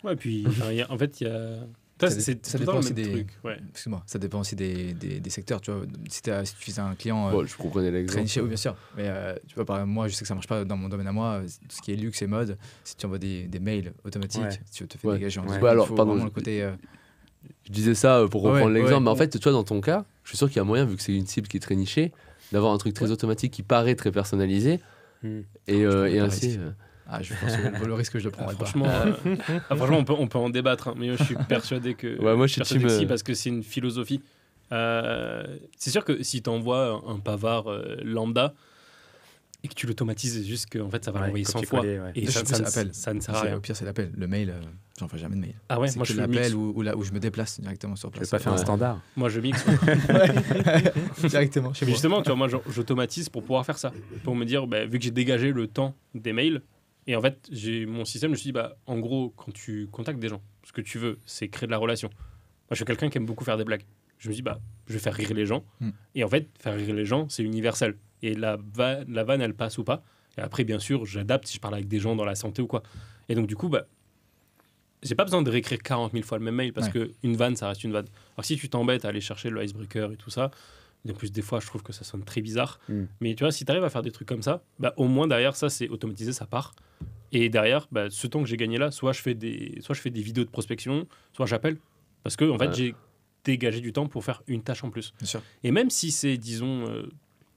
Ouais, puis en fait, il y a. Ça dépend aussi des. Excuse-moi, ça dépend aussi des secteurs. Tu vois, si tu faisais un client. Je comprenais l'exemple. Oui, bien sûr. Mais tu vois, par exemple, moi, je sais que ça marche pas dans mon domaine à moi. Tout ce qui est luxe et mode, si tu envoies des mails automatiques, tu te fais dégager. Alors, pardon. Le côté. Je disais ça pour reprendre l'exemple, mais en fait, tu vois, dans ton cas, je suis sûr qu'il y a moyen, vu que c'est une cible qui est très nichée, d'avoir un truc très automatique qui paraît très personnalisé. Et ainsi. Je pense que le risque, je le prendrais pas. Franchement, on peut en débattre, hein, mais je suis persuadé que. Moi, je suis persuadé que si, parce que c'est une philosophie. C'est sûr que si tu envoies un pavard lambda et que tu l'automatises, juste que en fait, ça va l'envoyer 100 fois. Et ça ne sert à rien. Au pire, c'est l'appel. Le mail, j'en fais jamais de mail. Ah ouais, moi je l'appelle où je me déplace directement sur place. Je vais pas faire un standard. Moi, je mixe. Directement. Mais justement, tu vois, moi, j'automatise pour pouvoir faire ça. Pour me dire, vu que j'ai dégagé le temps des mails. Et en fait, j'ai mon système, je me suis dit, en gros, quand tu contactes des gens, ce que tu veux, c'est créer de la relation. Moi, je suis quelqu'un qui aime beaucoup faire des blagues. Je me dis, je vais faire rire les gens. Et en fait, faire rire les gens, c'est universel. Et la vanne, elle passe ou pas. Et après, bien sûr, j'adapte si je parle avec des gens dans la santé ou quoi. Et donc, du coup, j'ai pas besoin de réécrire 40 000 fois le même mail parce qu'une vanne, ça reste une vanne. Alors, si tu t'embêtes à aller chercher le icebreaker et tout ça, en plus, des fois, je trouve que ça sonne très bizarre. Mais tu vois, si tu arrives à faire des trucs comme ça, au moins derrière, ça, c'est automatisé, ça part. Et derrière, ce temps que j'ai gagné là, soit je fais des vidéos de prospection, soit j'appelle. Parce que, en fait, j'ai dégagé du temps pour faire une tâche en plus. Bien sûr. Et même si c'est, disons,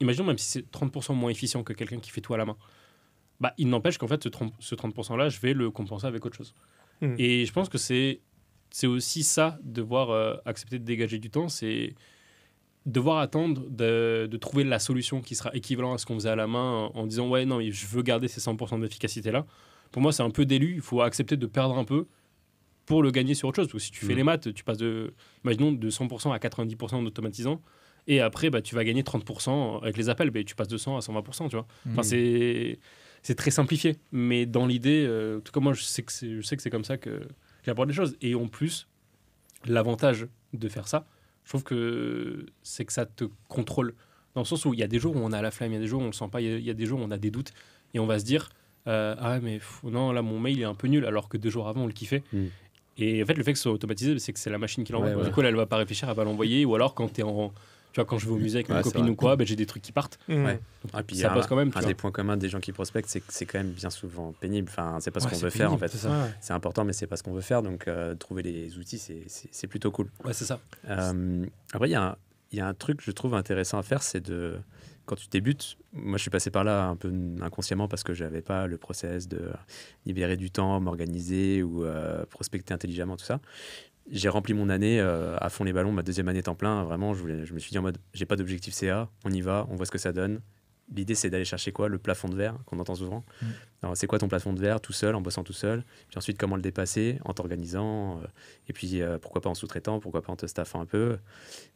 imaginons même si c'est 30% moins efficient que quelqu'un qui fait tout à la main, il n'empêche qu'en fait, ce 30%-là, je vais le compenser avec autre chose. Et je pense que c'est aussi ça, devoir accepter de dégager du temps, c'est devoir attendre de trouver la solution qui sera équivalente à ce qu'on faisait à la main en disant ouais non je veux garder ces 100% d'efficacité là. Pour moi c'est un peu d'élu, il faut accepter de perdre un peu pour le gagner sur autre chose. Parce que si tu fais les maths, tu passes imaginons de 100% à 90% en automatisant et après tu vas gagner 30% avec les appels, tu passes de 100 à 120%, tu vois. Enfin, c'est très simplifié, mais dans l'idée en tout cas moi je sais que c'est comme ça que j'aborde les choses. Et en plus l'avantage de faire ça, je trouve que c'est que ça te contrôle. Dans le sens où il y a des jours où on a la flemme, il y a des jours où on le sent pas, il y a des jours où on a des doutes et on va se dire non, là mon mail est un peu nul alors que 2 jours avant on le kiffait. Et en fait, le fait que ce soit automatisé, c'est que c'est la machine qui l'envoie. Du coup, là, elle va pas réfléchir, elle va l'envoyer. Ou alors, quand tu es en. Tu vois, quand je vais au musée avec ma copine ou quoi, j'ai des trucs qui partent. Puis ça passe quand même. Un des points communs des gens qui prospectent, c'est que c'est quand même bien souvent pénible. Enfin, c'est pas ce qu'on veut faire en fait. C'est important, mais c'est pas ce qu'on veut faire. Donc, trouver les outils, c'est plutôt cool. Ouais, c'est ça. Après, il y a un truc que je trouve intéressant à faire, c'est de. Quand tu débutes, moi je suis passé par là un peu inconsciemment parce que j'avais pas le process de libérer du temps, m'organiser ou prospecter intelligemment, tout ça. J'ai rempli mon année à fond les ballons, ma 2e année temps plein. Vraiment, je me suis dit en mode, j'ai pas d'objectif CA, on y va, on voit ce que ça donne. L'idée, c'est d'aller chercher quoi ? Le plafond de verre qu'on entend souvent. Alors, c'est quoi ton plafond de verre tout seul, en bossant tout seul ? Puis ensuite, comment le dépasser en t'organisant et puis, pourquoi pas en sous-traitant, pourquoi pas en te staffant un peu.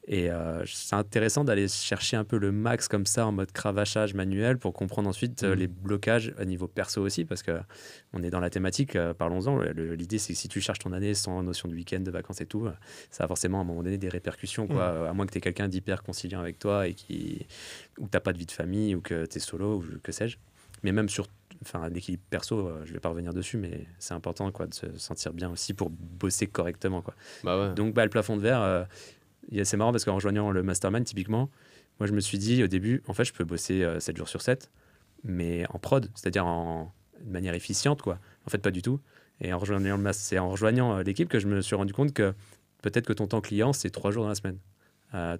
Et c'est intéressant d'aller chercher un peu le max comme ça, en mode cravachage manuel, pour comprendre ensuite les blocages à niveau perso aussi, parce qu'on est dans la thématique, parlons-en. L'idée, c'est que si tu cherches ton année sans notion de week-end, de vacances et tout, ça a forcément à un moment donné des répercussions, quoi. À moins que tu aies quelqu'un d'hyper conciliant avec toi et ou que tu n'as pas de vie de famille ou que tu es solo ou que sais-je. Mais même sur l'équilibre perso, je vais pas revenir dessus, mais c'est important quoi, de se sentir bien aussi pour bosser correctement, quoi. Donc le plafond de verre, c'est marrant parce qu'en rejoignant le mastermind, typiquement, moi je me suis dit au début, en fait je peux bosser 7 jours sur 7, mais en prod, c'est-à-dire de manière efficiente, quoi. En fait pas du tout. Et en rejoignant l'équipe que je me suis rendu compte que peut-être que ton temps client c'est 3 jours dans la semaine.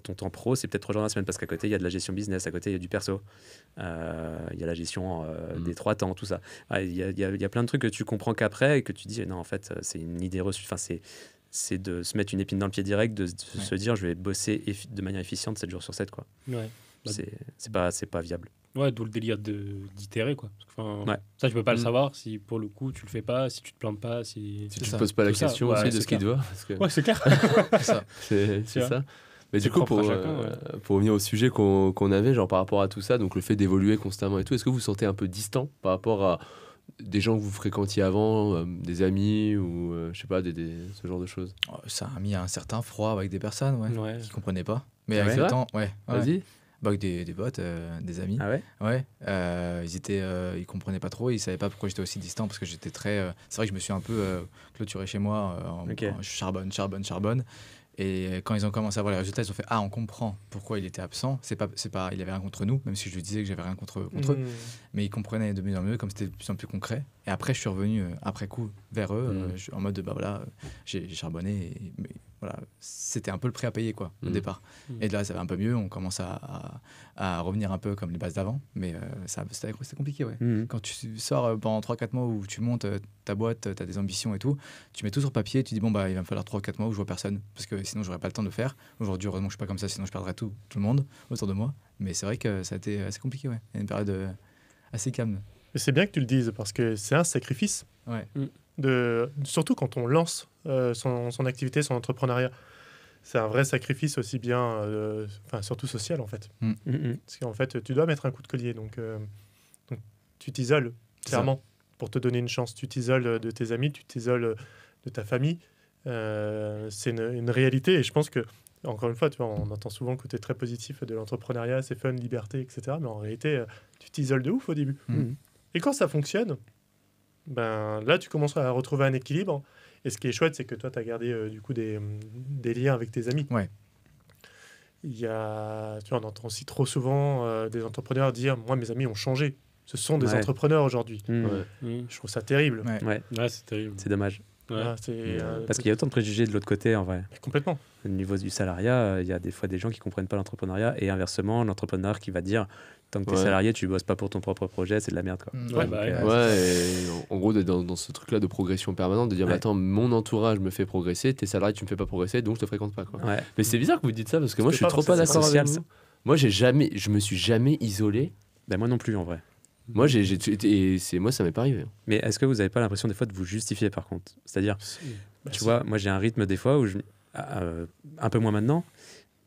Ton temps pro, c'est peut-être 3 jours dans la semaine parce qu'à côté, il y a de la gestion business, à côté, il y a du perso, il y a la gestion des 3 temps, tout ça. Il y a plein de trucs que tu comprends qu'après et que tu dis, non, en fait, c'est une idée reçue. Enfin, c'est de se mettre une épine dans le pied direct, de se dire, je vais bosser de manière efficiente 7 jours sur 7, quoi. C'est pas viable. Ouais, d'où le délire d'itérer, quoi. Ça, tu peux pas le savoir si, pour le coup, tu le fais pas, si tu te plantes pas, si tu te poses pas la question aussi de ce qu'il doit. Ouais, c'est clair. C'est ça. Mais du coup, pour revenir au sujet qu'on avait, genre par rapport à tout ça, donc le fait d'évoluer constamment et tout, est-ce que vous vous sentez un peu distant par rapport à des gens que vous fréquentiez avant, des amis ou je sais pas, ce genre de choses? Ça a mis un certain froid avec des personnes qui comprenaient pas. Mais avec le temps, vas-y. Avec des potes, des amis. Ah ouais? Ouais. Ils comprenaient pas trop, ils savaient pas pourquoi j'étais aussi distant parce que j'étais très. C'est vrai que je me suis un peu clôturé chez moi. Je charbonne. Et quand ils ont commencé à voir les résultats, ils ont fait on comprend pourquoi il était absent. C'est pas, il avait rien contre nous, même si je lui disais que j'avais rien contre eux. Mais ils comprenaient de mieux en mieux, comme c'était de plus en plus concret. Et après, je suis revenu après coup vers eux, en mode j'ai charbonné. Mais voilà, c'était un peu le prix à payer au départ. Et là, ça va un peu mieux. On commence à revenir un peu comme les bases d'avant. Mais c'était compliqué. Ouais. Quand tu sors pendant 3-4 mois où tu montes ta boîte, tu as des ambitions et tout, tu mets tout sur papier, tu dis il va me falloir 3-4 mois où je vois personne parce que sinon j'aurais pas le temps de le faire. Aujourd'hui, heureusement, je suis pas comme ça, sinon je perdrais tout le monde autour de moi. Mais c'est vrai que ça a été assez compliqué. Ouais. Il y a une période assez calme. Mais c'est bien que tu le dises parce que c'est un sacrifice. Ouais. Surtout quand on lance son activité, son entrepreneuriat. C'est un vrai sacrifice aussi bien, surtout social en fait. Parce qu'en fait, tu dois mettre un coup de collier. Donc tu t'isoles, clairement, pour te donner une chance. Tu t'isoles de tes amis, tu t'isoles de ta famille. C'est une réalité. Et je pense que, encore une fois, tu vois, on entend souvent le côté très positif de l'entrepreneuriat, c'est fun, liberté, etc. Mais en réalité, tu t'isoles de ouf au début. Et quand ça fonctionne, là, tu commences à retrouver un équilibre. Et ce qui est chouette, c'est que toi, tu as gardé du coup des liens avec tes amis. Ouais. On entend aussi trop souvent des entrepreneurs dire « Moi, mes amis ont changé. Ce sont des entrepreneurs aujourd'hui. » Je trouve ça terrible. Ouais, c'est terrible. C'est dommage. Voilà, parce qu'il y a autant de préjugés de l'autre côté, en vrai. Complètement. Au niveau du salariat, il y a des fois des gens qui ne comprennent pas l'entrepreneuriat et inversement, l'entrepreneur qui va dire tant que tu es salarié, tu ne bosses pas pour ton propre projet, c'est de la merde. Quoi. Et en gros, dans ce truc-là de progression permanente, de dire attends, mon entourage me fait progresser, tes salariés, tu ne me fais pas progresser, donc je te fréquente pas. Quoi. Mais c'est bizarre que vous dites ça parce que moi, je suis trop pas d'accord avec vous. Moi, je me suis jamais isolé. Moi non plus, en vrai. Moi, moi, ça m'est pas arrivé. Mais est-ce que vous n'avez pas l'impression des fois de vous justifier par contre? C'est-à-dire, vois, moi j'ai un rythme des fois où un peu moins maintenant,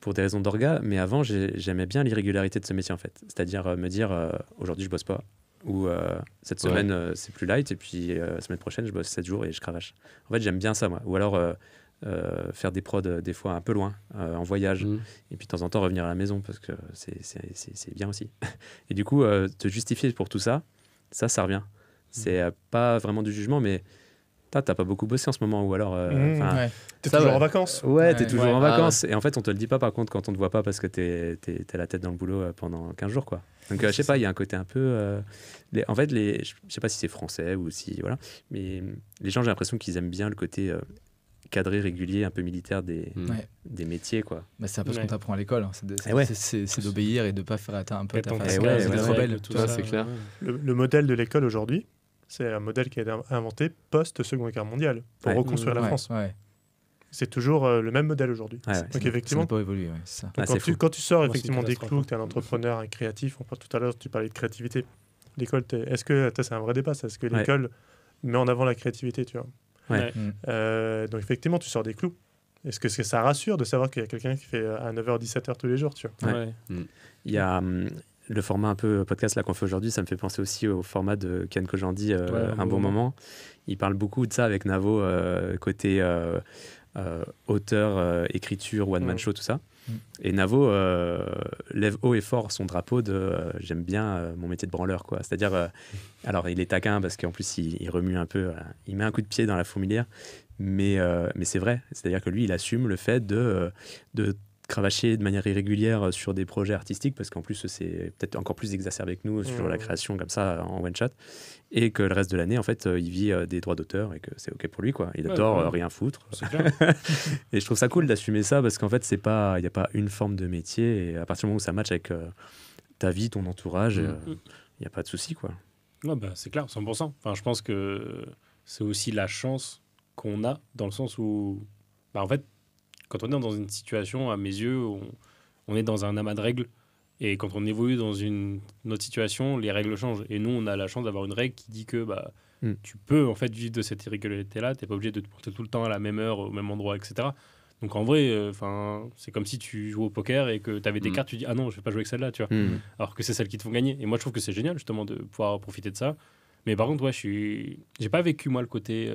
pour des raisons d'orga, mais avant j'aimais bien l'irrégularité de ce métier en fait. C'est-à-dire me dire aujourd'hui je bosse pas, ou cette semaine c'est plus light, et puis la semaine prochaine je bosse 7 jours et je cravache. En fait j'aime bien ça moi. Ou alors faire des prods des fois un peu loin, en voyage, et puis de temps en temps revenir à la maison parce que c'est bien aussi. Et du coup, te justifier pour tout ça, ça revient. C'est pas vraiment du jugement, mais t'as pas beaucoup bossé en ce moment, ou alors... T'es toujours en vacances. T'es toujours en vacances. Et en fait, on te le dit pas par contre quand on te voit pas parce que t'es la tête dans le boulot pendant 15 jours, quoi. Donc, je sais pas, il y a un côté un peu... En fait, je sais pas si c'est français ou si... Voilà. Mais les gens, j'ai l'impression qu'ils aiment bien le côté... cadré, régulier, un peu militaire des métiers, quoi. C'est un peu ce qu'on t'apprend à l'école, hein. C'est d'obéir et de pas faire atteindre un peu ta face. C'est d'être rebelle, tout ça, c'est clair. Le modèle de l'école aujourd'hui, c'est un modèle qui a été inventé post-Seconde Guerre mondiale pour reconstruire la France. C'est toujours le même modèle aujourd'hui. Donc effectivement, ça n'a pas évolué. Ça. Quand tu sors effectivement des clous, que tu es un entrepreneur, un créatif, tout à l'heure tu parlais de créativité. L'école, est-ce que c'est un vrai débat, ça? Est-ce que l'école met en avant la créativité, tu vois? Donc effectivement tu sors des clous. Est-ce que ça rassure de savoir qu'il y a quelqu'un qui fait à 9h 17h tous les jours, tu vois? Il y a le format un peu podcast là qu'on fait aujourd'hui, ça me fait penser aussi au format de Ken Kojandi, un bon moment. Il parle beaucoup de ça avec Navo, côté auteur, écriture, one man show, tout ça. Et Navo lève haut et fort son drapeau de j'aime bien mon métier de branleur, quoi. C'est-à-dire, alors il est taquin parce qu'en plus il remue un peu, il met un coup de pied dans la fourmilière, mais c'est vrai. C'est-à-dire que lui, il assume le fait de cravacher de manière irrégulière sur des projets artistiques, parce qu'en plus c'est peut-être encore plus exacerbé que nous sur la création comme ça en one shot, et que le reste de l'année en fait il vit des droits d'auteur et que c'est ok pour lui, quoi. Il adore rien foutre. Et je trouve ça cool d'assumer ça, parce qu'en fait il n'y a pas une forme de métier, et à partir du moment où ça matche avec ta vie, ton entourage, il n'y a pas de souci, quoi. C'est clair, 100%. Enfin, je pense que c'est aussi la chance qu'on a, dans le sens où en fait quand on est dans une situation, à mes yeux, on est dans un amas de règles. Et quand on évolue dans une autre situation, les règles changent. Et nous, on a la chance d'avoir une règle qui dit que tu peux en fait vivre de cette irrégularité-là. Tu n'es pas obligé de te porter tout le temps à la même heure, au même endroit, etc. Donc en vrai, c'est comme si tu joues au poker et que tu avais des cartes, tu dis « Ah non, je ne vais pas jouer avec celle-là. » tu vois. Alors que c'est celles qui te font gagner. Et moi, je trouve que c'est génial justement de pouvoir profiter de ça. Mais par contre, j'ai pas vécu moi le côté...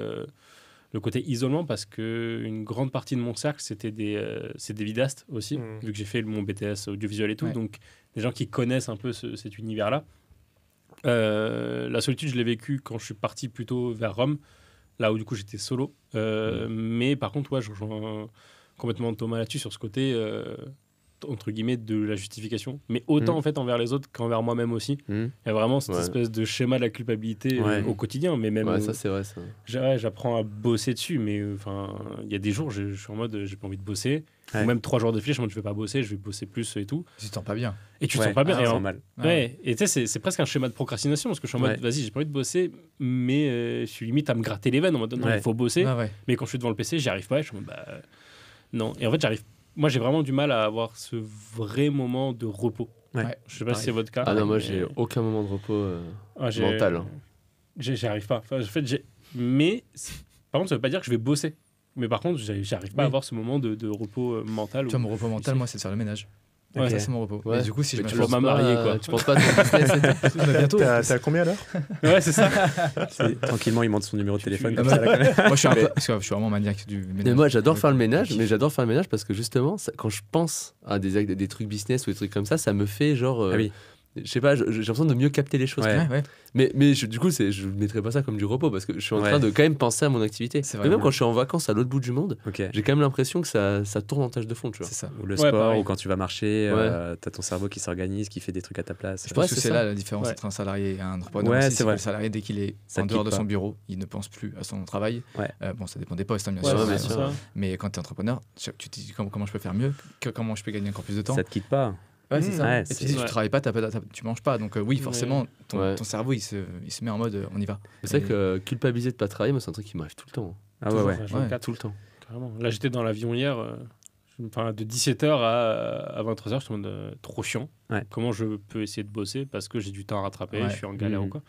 le côté isolement, parce qu'une grande partie de mon cercle, c'est des vidéastes aussi, vu que j'ai fait mon BTS audiovisuel et tout, donc des gens qui connaissent un peu cet univers-là. La solitude, je l'ai vécue quand je suis parti plutôt vers Rome, là où du coup j'étais solo. Mais par contre, je rejoins complètement Thomas là-dessus, sur ce côté... entre guillemets de la justification, mais autant en fait envers les autres qu'envers moi-même aussi. Il y a vraiment cette espèce de schéma de la culpabilité au quotidien, mais même ça c'est vrai ça. J'apprends à bosser dessus, mais enfin il y a des jours je suis en mode j'ai pas envie de bosser, ou même 3 jours de fiche, je vais pas bosser, je vais bosser plus et tout. Tu te sens pas bien. Et tu te sens pas bien. Et mal. Et tu sais c'est presque un schéma de procrastination, parce que je suis en mode vas-y, j'ai pas envie de bosser, mais je suis limite à me gratter les veines en mode non, il faut bosser. Mais quand je suis devant le PC, j'y arrive pas, et je suis en mode non. Et en fait moi, j'ai vraiment du mal à avoir ce vrai moment de repos. Je sais pas si c'est votre cas. Ah non, moi, j'ai aucun moment de repos mental. J'y arrive pas. Enfin, en fait, mais par contre, ça veut pas dire que je vais bosser. Mais par contre, j'arrive pas à avoir ce moment de repos mental. Tu vois, mon repos mental, moi, c'est de faire le ménage. Ça, c'est mon repos. Mais du coup, si je me pas marier, quoi. Tu penses pas à ton business bientôt. T'es à combien l'heure? Ouais, c'est ça. Tranquillement, il monte son numéro de téléphone. Comme ça, moi, je suis parce que je suis vraiment maniaque du ménage. Mais moi, j'adore faire le ménage, parce que justement, quand je pense à des trucs business ou des trucs comme ça me fait genre. Je sais pas, j'ai l'impression de mieux capter les choses. Mais du coup, je ne mettrais pas ça comme du repos, parce que je suis en train de quand même penser à mon activité. Mais même quand je suis en vacances à l'autre bout du monde, j'ai quand même l'impression que ça tourne en tâche de fond. Tu vois. C'est ça. Ou le sport, ou quand tu vas marcher, t'as ton cerveau qui s'organise, qui fait des trucs à ta place. Je pense que c'est là la différence entre un salarié et un entrepreneur. C'est vrai. Le salarié, dès qu'il est en dehors de son bureau, il ne pense plus à son travail. Bon, ça dépend des postes, bien sûr. Mais quand tu es entrepreneur, tu te dis comment je peux faire mieux, comment je peux gagner encore plus de temps. Ça te quitte pas. Ouais, c'est ça. Et puis si tu travailles pas, tu manges pas. Donc oui, forcément, ton cerveau, il se met en mode on y va. C'est vrai que culpabiliser de pas travailler, moi, c'est un truc qui m'arrive tout le temps. Ah ouais. Tout le temps. Carrément. Là, j'étais dans l'avion hier, de 17h à 23h, je suis en mode trop chiant. Comment je peux essayer de bosser parce que j'ai du temps à rattraper, je suis en galère ou quoi.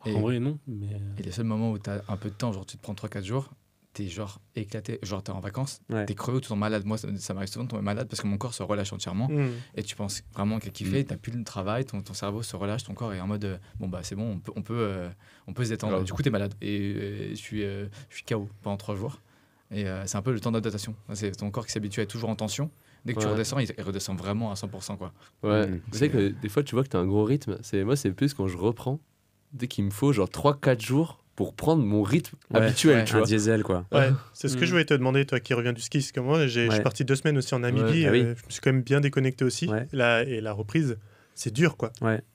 En vrai, non. Et les seuls moments où tu as un peu de temps, genre tu te prends 3-4 jours, t'es genre éclaté, genre t'es en vacances, t'es crevé, tu es malade. Moi, ça m'arrive souvent de tomber malade parce que mon corps se relâche entièrement et tu penses vraiment qu'à kiffer, t'as plus le travail, ton cerveau se relâche, ton corps est en mode bon bah c'est bon, on peut se détendre. Alors, du coup, t'es malade et je suis KO pendant 3 jours et c'est un peu le temps d'adaptation. C'est ton corps qui s'habitue à être toujours en tension. Dès que tu redescends, il redescend vraiment à 100%, quoi. Tu sais que des fois, tu vois que t'as un gros rythme. Moi, c'est plus quand je reprends, dès qu'il me faut genre 3-4 jours pour prendre mon rythme habituel, tu vois. Un diesel, quoi. C'est ce que je voulais te demander, toi qui reviens du ski, parce que moi, je suis parti 2 semaines aussi en Namibie, je me suis quand même bien déconnecté aussi, et la reprise, c'est dur, quoi.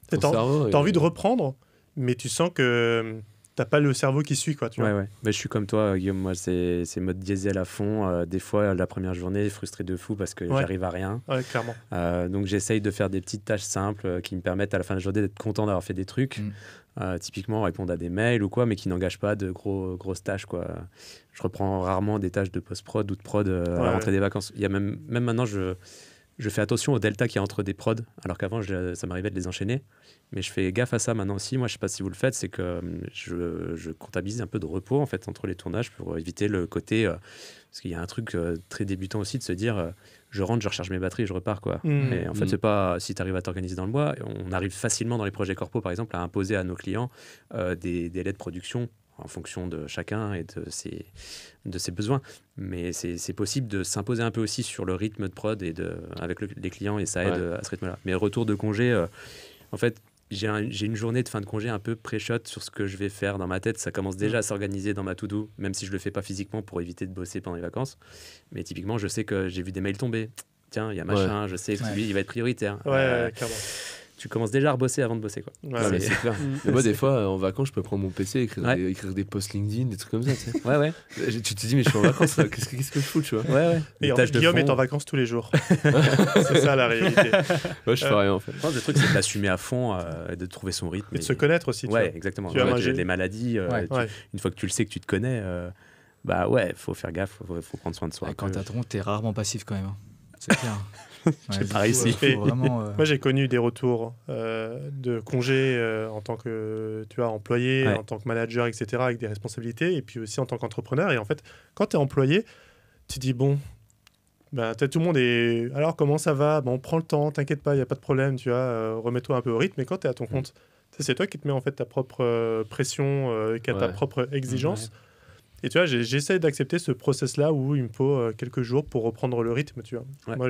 T'as envie de reprendre, mais tu sens que t'as pas le cerveau qui suit, quoi. Tu vois. Mais je suis comme toi, Guillaume, moi, c'est mode diesel à fond. Des fois, la première journée, frustré de fou parce que j'arrive à rien. Clairement. Donc, j'essaye de faire des petites tâches simples qui me permettent à la fin de la journée d'être content d'avoir fait des trucs. Typiquement répondre à des mails ou quoi, mais qui n'engagent pas de grosses tâches, quoi. Je reprends rarement des tâches de post-prod ou de prod à la rentrée des vacances. Il y a même maintenant, je fais attention au delta qu'il y a entre des prods, alors qu'avant, ça m'arrivait de les enchaîner. Mais je fais gaffe à ça maintenant aussi. Moi, je sais pas si vous le faites, c'est que je comptabilise un peu de repos en fait, entre les tournages pour éviter le côté... parce qu'il y a un truc très débutant aussi de se dire... je rentre, je recharge mes batteries, je repars, quoi. Et en fait, c'est pas si tu arrives à t'organiser dans le mois. On arrive facilement dans les projets corpo, par exemple, à imposer à nos clients des délais de production en fonction de chacun et de ses besoins. Mais c'est possible de s'imposer un peu aussi sur le rythme de prod avec les clients, et ça aide à ce rythme-là. Mais retour de congé, en fait, j'ai une journée de fin de congé un peu pré-shot sur ce que je vais faire dans ma tête. Ça commence déjà à s'organiser dans ma to-do, même si je le fais pas physiquement pour éviter de bosser pendant les vacances. Mais typiquement, je sais que j'ai vu des mails tomber. Tiens, il y a machin, je sais que lui, il va être prioritaire. Clairement. Tu commences déjà à rebosser avant de bosser, quoi. Mais c'est clair. Mais moi, des fois, en vacances, je peux prendre mon PC et écrire des posts LinkedIn, des trucs comme ça. Tu sais. Tu te dis, mais je suis en vacances, là. Qu'est-ce que je fous, tu vois. Et Guillaume est en vacances tous les jours. C'est ça la réalité. Moi, je fais rien, en fait. Je pense que le truc, c'est de l'assumer à fond, de trouver son rythme. Et de se connaître aussi. Exactement. Tu vois, les maladies, une fois que tu le sais, que tu te connais, faut faire gaffe, faut prendre soin de soi. Quand t'as t'es rarement passif quand même. C'est clair. C'est pareil ici. Moi, j'ai connu des retours de congés en tant que employé, en tant que manager, etc., avec des responsabilités, et puis aussi en tant qu'entrepreneur. Et en fait, quand tu es employé, tu dis bon, tout le monde est. Alors, comment ça va? Bon, prends le temps, t'inquiète pas, il n'y a pas de problème, tu vois, remets-toi un peu au rythme. Mais quand tu es à ton compte, c'est toi qui te mets en fait ta propre pression, qui a ta propre exigence. Et tu vois, j'essaie d'accepter ce process-là où il me faut quelques jours pour reprendre le rythme, tu vois. Ouais. Moi,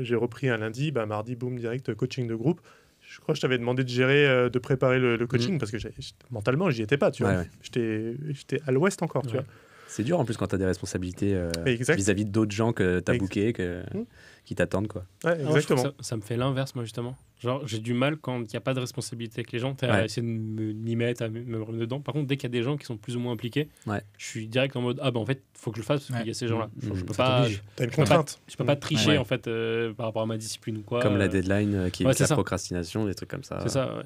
j'ai repris un lundi, mardi, boum, direct, coaching de groupe. Je crois que je t'avais demandé de gérer, de préparer le coaching parce que mentalement, j'y étais pas, tu vois. J'étais à l'ouest encore, tu vois. C'est dur en plus quand tu as des responsabilités vis-à-vis d'autres gens que tu as bookés, qui t'attendent, quoi. Ouais, exactement. Ça me fait l'inverse, moi, justement. Genre, j'ai du mal quand il n'y a pas de responsabilité avec les gens, à essayer de m'y mettre, à me remettre dedans. Par contre, dès qu'il y a des gens qui sont plus ou moins impliqués, je suis direct en mode en fait, il faut que je le fasse parce qu'il y a ces gens-là. Je peux pas. T'as une contrainte. Je peux pas tricher en fait par rapport à ma discipline ou quoi. Comme la deadline qui évite la procrastination, des trucs comme ça. C'est ça, ouais.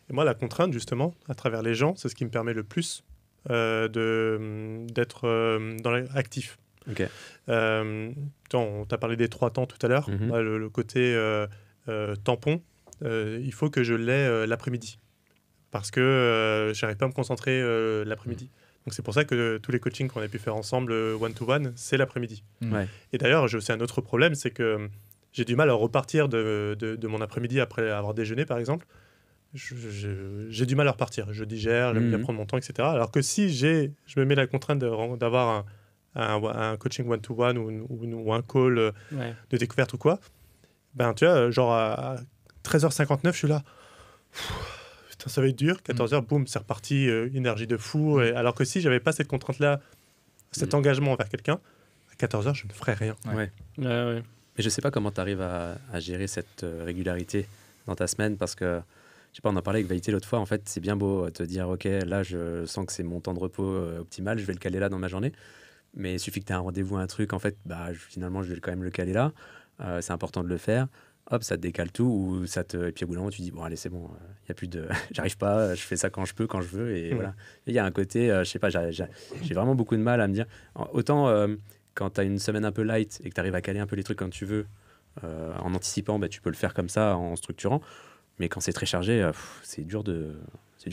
Et moi, la contrainte, justement, à travers les gens, c'est ce qui me permet le plus d'être actif. Okay. On t'a parlé des 3 temps tout à l'heure. Le côté tampon, il faut que je l'ai l'après-midi parce que je n'arrive pas à me concentrer l'après-midi. Donc c'est pour ça que tous les coachings qu'on a pu faire ensemble one-to-one, c'est l'après-midi. Et d'ailleurs, j'ai aussi un autre problème, c'est que j'ai du mal à repartir de mon après-midi après avoir déjeuné, par exemple. J'ai du mal à repartir. Je digère, j'aime bien prendre mon temps, etc. Alors que si je me mets la contrainte d'avoir un coaching one-to-one ou un call de découverte ou quoi, tu vois, genre à 13h59, je suis là. Putain, ça va être dur. 14h, boum, c'est reparti, énergie de fou. Alors que si j'avais pas cette contrainte-là, cet engagement envers quelqu'un, à 14h, je ne ferais rien. Ouais. Mais je sais pas comment tu arrives à gérer cette régularité dans ta semaine parce que je sais pas, on en parlait avec Vaïté l'autre fois. En fait, c'est bien beau te dire, ok, là, je sens que c'est mon temps de repos optimal, je vais le caler là dans ma journée. Mais il suffit que tu aies un rendez-vous, un truc, en fait, finalement, je vais quand même le caler là. C'est important de le faire. Hop, ça te décale tout. Ou et puis au bout d'un moment, tu dis, bon, allez, c'est bon, y a plus de... j'arrive pas, je fais ça quand je peux, quand je veux. Et voilà. Il y a un côté, je sais pas, j'ai vraiment beaucoup de mal à me dire... Autant quand tu as une semaine un peu light et que tu arrives à caler un peu les trucs quand tu veux, en anticipant, tu peux le faire comme ça, en structurant. Mais quand c'est très chargé, c'est dur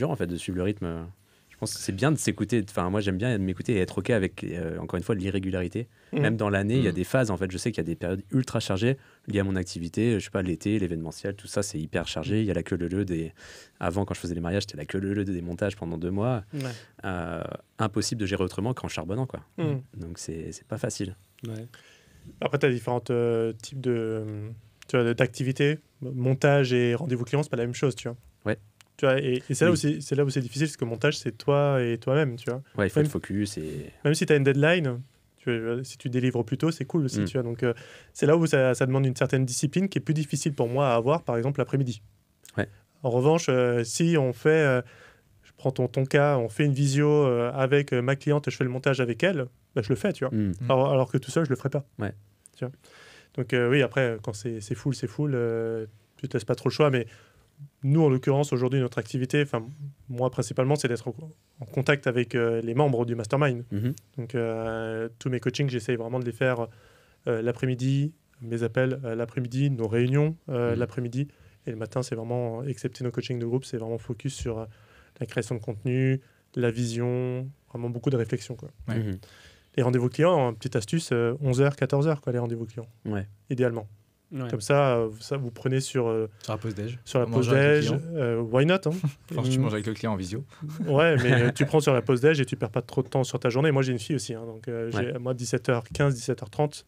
en fait de suivre le rythme. Je pense que c'est bien de s'écouter. Enfin, moi, j'aime bien de m'écouter et être OK avec, encore une fois, l'irrégularité. Même dans l'année, il y a des phases. En fait, je sais qu'il y a des périodes ultra chargées liées à mon activité. Je sais pas, l'été, l'événementiel, tout ça, c'est hyper chargé. Il y a la queue leu des... Avant, quand je faisais les mariages, c'était la queue leu des montages pendant 2 mois. Impossible de gérer autrement qu'en charbonnant, quoi. Donc, c'est pas facile. Après, tu as différents types d'activités. Montage et rendez-vous client, c'est pas la même chose, tu vois. Tu vois, et c'est là où c'est difficile, parce que montage, c'est toi et toi-même, tu vois. Il faut être focus. Même si tu as une deadline, si tu délivres plus tôt, c'est cool aussi, tu vois. Donc, c'est là où ça demande une certaine discipline qui est plus difficile pour moi à avoir, par exemple, l'après-midi. En revanche, si on fait... je prends ton cas, on fait une visio avec ma cliente et je fais le montage avec elle, je le fais, tu vois. Alors que tout seul, je le ferais pas. Tu vois. Donc, oui, après, quand c'est full, tu te laisses pas trop le choix, mais... Nous, en l'occurrence, aujourd'hui, notre activité, moi principalement, c'est d'être en contact avec les membres du mastermind. Donc, tous mes coachings, j'essaye vraiment de les faire l'après-midi, mes appels l'après-midi, nos réunions l'après-midi. Et le matin, c'est vraiment, excepté nos coachings de groupe, c'est vraiment focus sur la création de contenu, la vision, vraiment beaucoup de réflexion, quoi. Les rendez-vous clients, petite astuce, 11h, 14h, quoi, les rendez-vous clients, idéalement. Comme ça, vous prenez sur la pause déj. Sur la pause déj, why not, hein. Enfin, tu manges avec le client en visio. Ouais, mais tu prends sur la pause déj et tu perds pas trop de temps sur ta journée. Moi, j'ai une fille aussi, hein, donc moi 17h15, 17h30.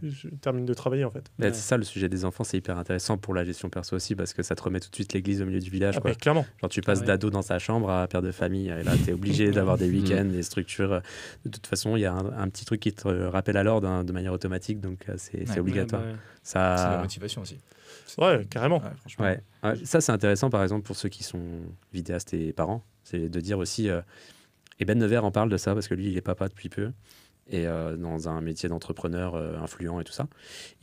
Je termine de travailler en fait. C'est ça le sujet des enfants, c'est hyper intéressant pour la gestion perso aussi parce que ça te remet tout de suite l'église au milieu du village. Quoi. Clairement. Genre tu passes d'ado dans sa chambre à père de famille et là tu es obligé d'avoir des week-ends, des structures. De toute façon, il y a un petit truc qui te rappelle à l'ordre de manière automatique, donc c'est obligatoire. Ça... C'est la motivation aussi. Ouais, carrément. Ça c'est intéressant par exemple pour ceux qui sont vidéastes et parents, c'est de dire aussi, et Ben Nevers en parle de ça parce que lui il est papa depuis peu. Et dans un métier d'entrepreneur influent et tout ça.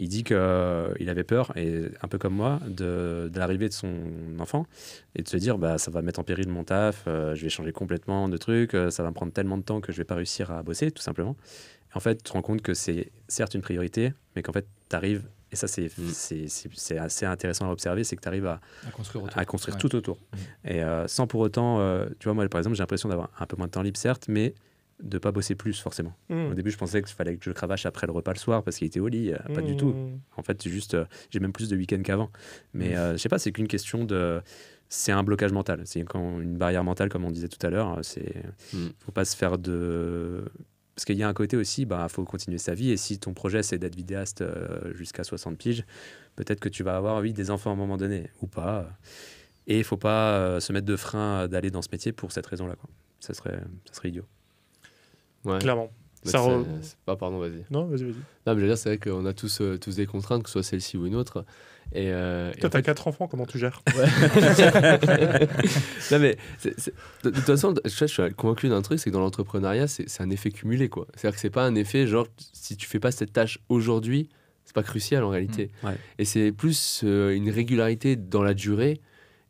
Il dit qu'il avait peur, et un peu comme moi, de l'arrivée de son enfant, et de se dire, ça va mettre en péril mon taf, je vais changer complètement de truc, ça va me prendre tellement de temps que je vais pas réussir à bosser, tout simplement. Et en fait, tu te rends compte que c'est certes une priorité, mais qu'en fait, tu arrives, et ça c'est assez intéressant à observer, c'est que tu arrives à construire tout autour. Et sans pour autant, tu vois, moi par exemple, j'ai l'impression d'avoir un peu moins de temps libre, certes, mais de pas bosser plus forcément. Au début, je pensais qu'il fallait que je cravache après le repas le soir parce qu'il était au lit. Pas du tout. En fait, c'est juste, j'ai même plus de week-end qu'avant. Mais je sais pas, c'est qu'une question de... C'est un blocage mental. C'est une barrière mentale, comme on disait tout à l'heure. Faut pas se faire de... Parce qu'il y a un côté aussi, faut continuer sa vie. Et si ton projet, c'est d'être vidéaste jusqu'à 60 piges, peut-être que tu vas avoir, des enfants à un moment donné, ou pas. Et il ne faut pas se mettre de frein d'aller dans ce métier pour cette raison-là, quoi. Ça serait idiot. Ouais. Clairement. Pardon, vas-y. Non, vas-y. Non, mais je veux dire, c'est vrai qu'on a tous des contraintes, que ce soit celle-ci ou une autre. Toi, t'as 4 enfants, comment tu gères? Non, mais de toute façon, je suis convaincu d'un truc, c'est que dans l'entrepreneuriat, c'est un effet cumulé, quoi. C'est-à-dire que c'est pas un effet genre, si tu fais pas cette tâche aujourd'hui, c'est pas crucial en réalité. Ouais. Et c'est plus une régularité dans la durée.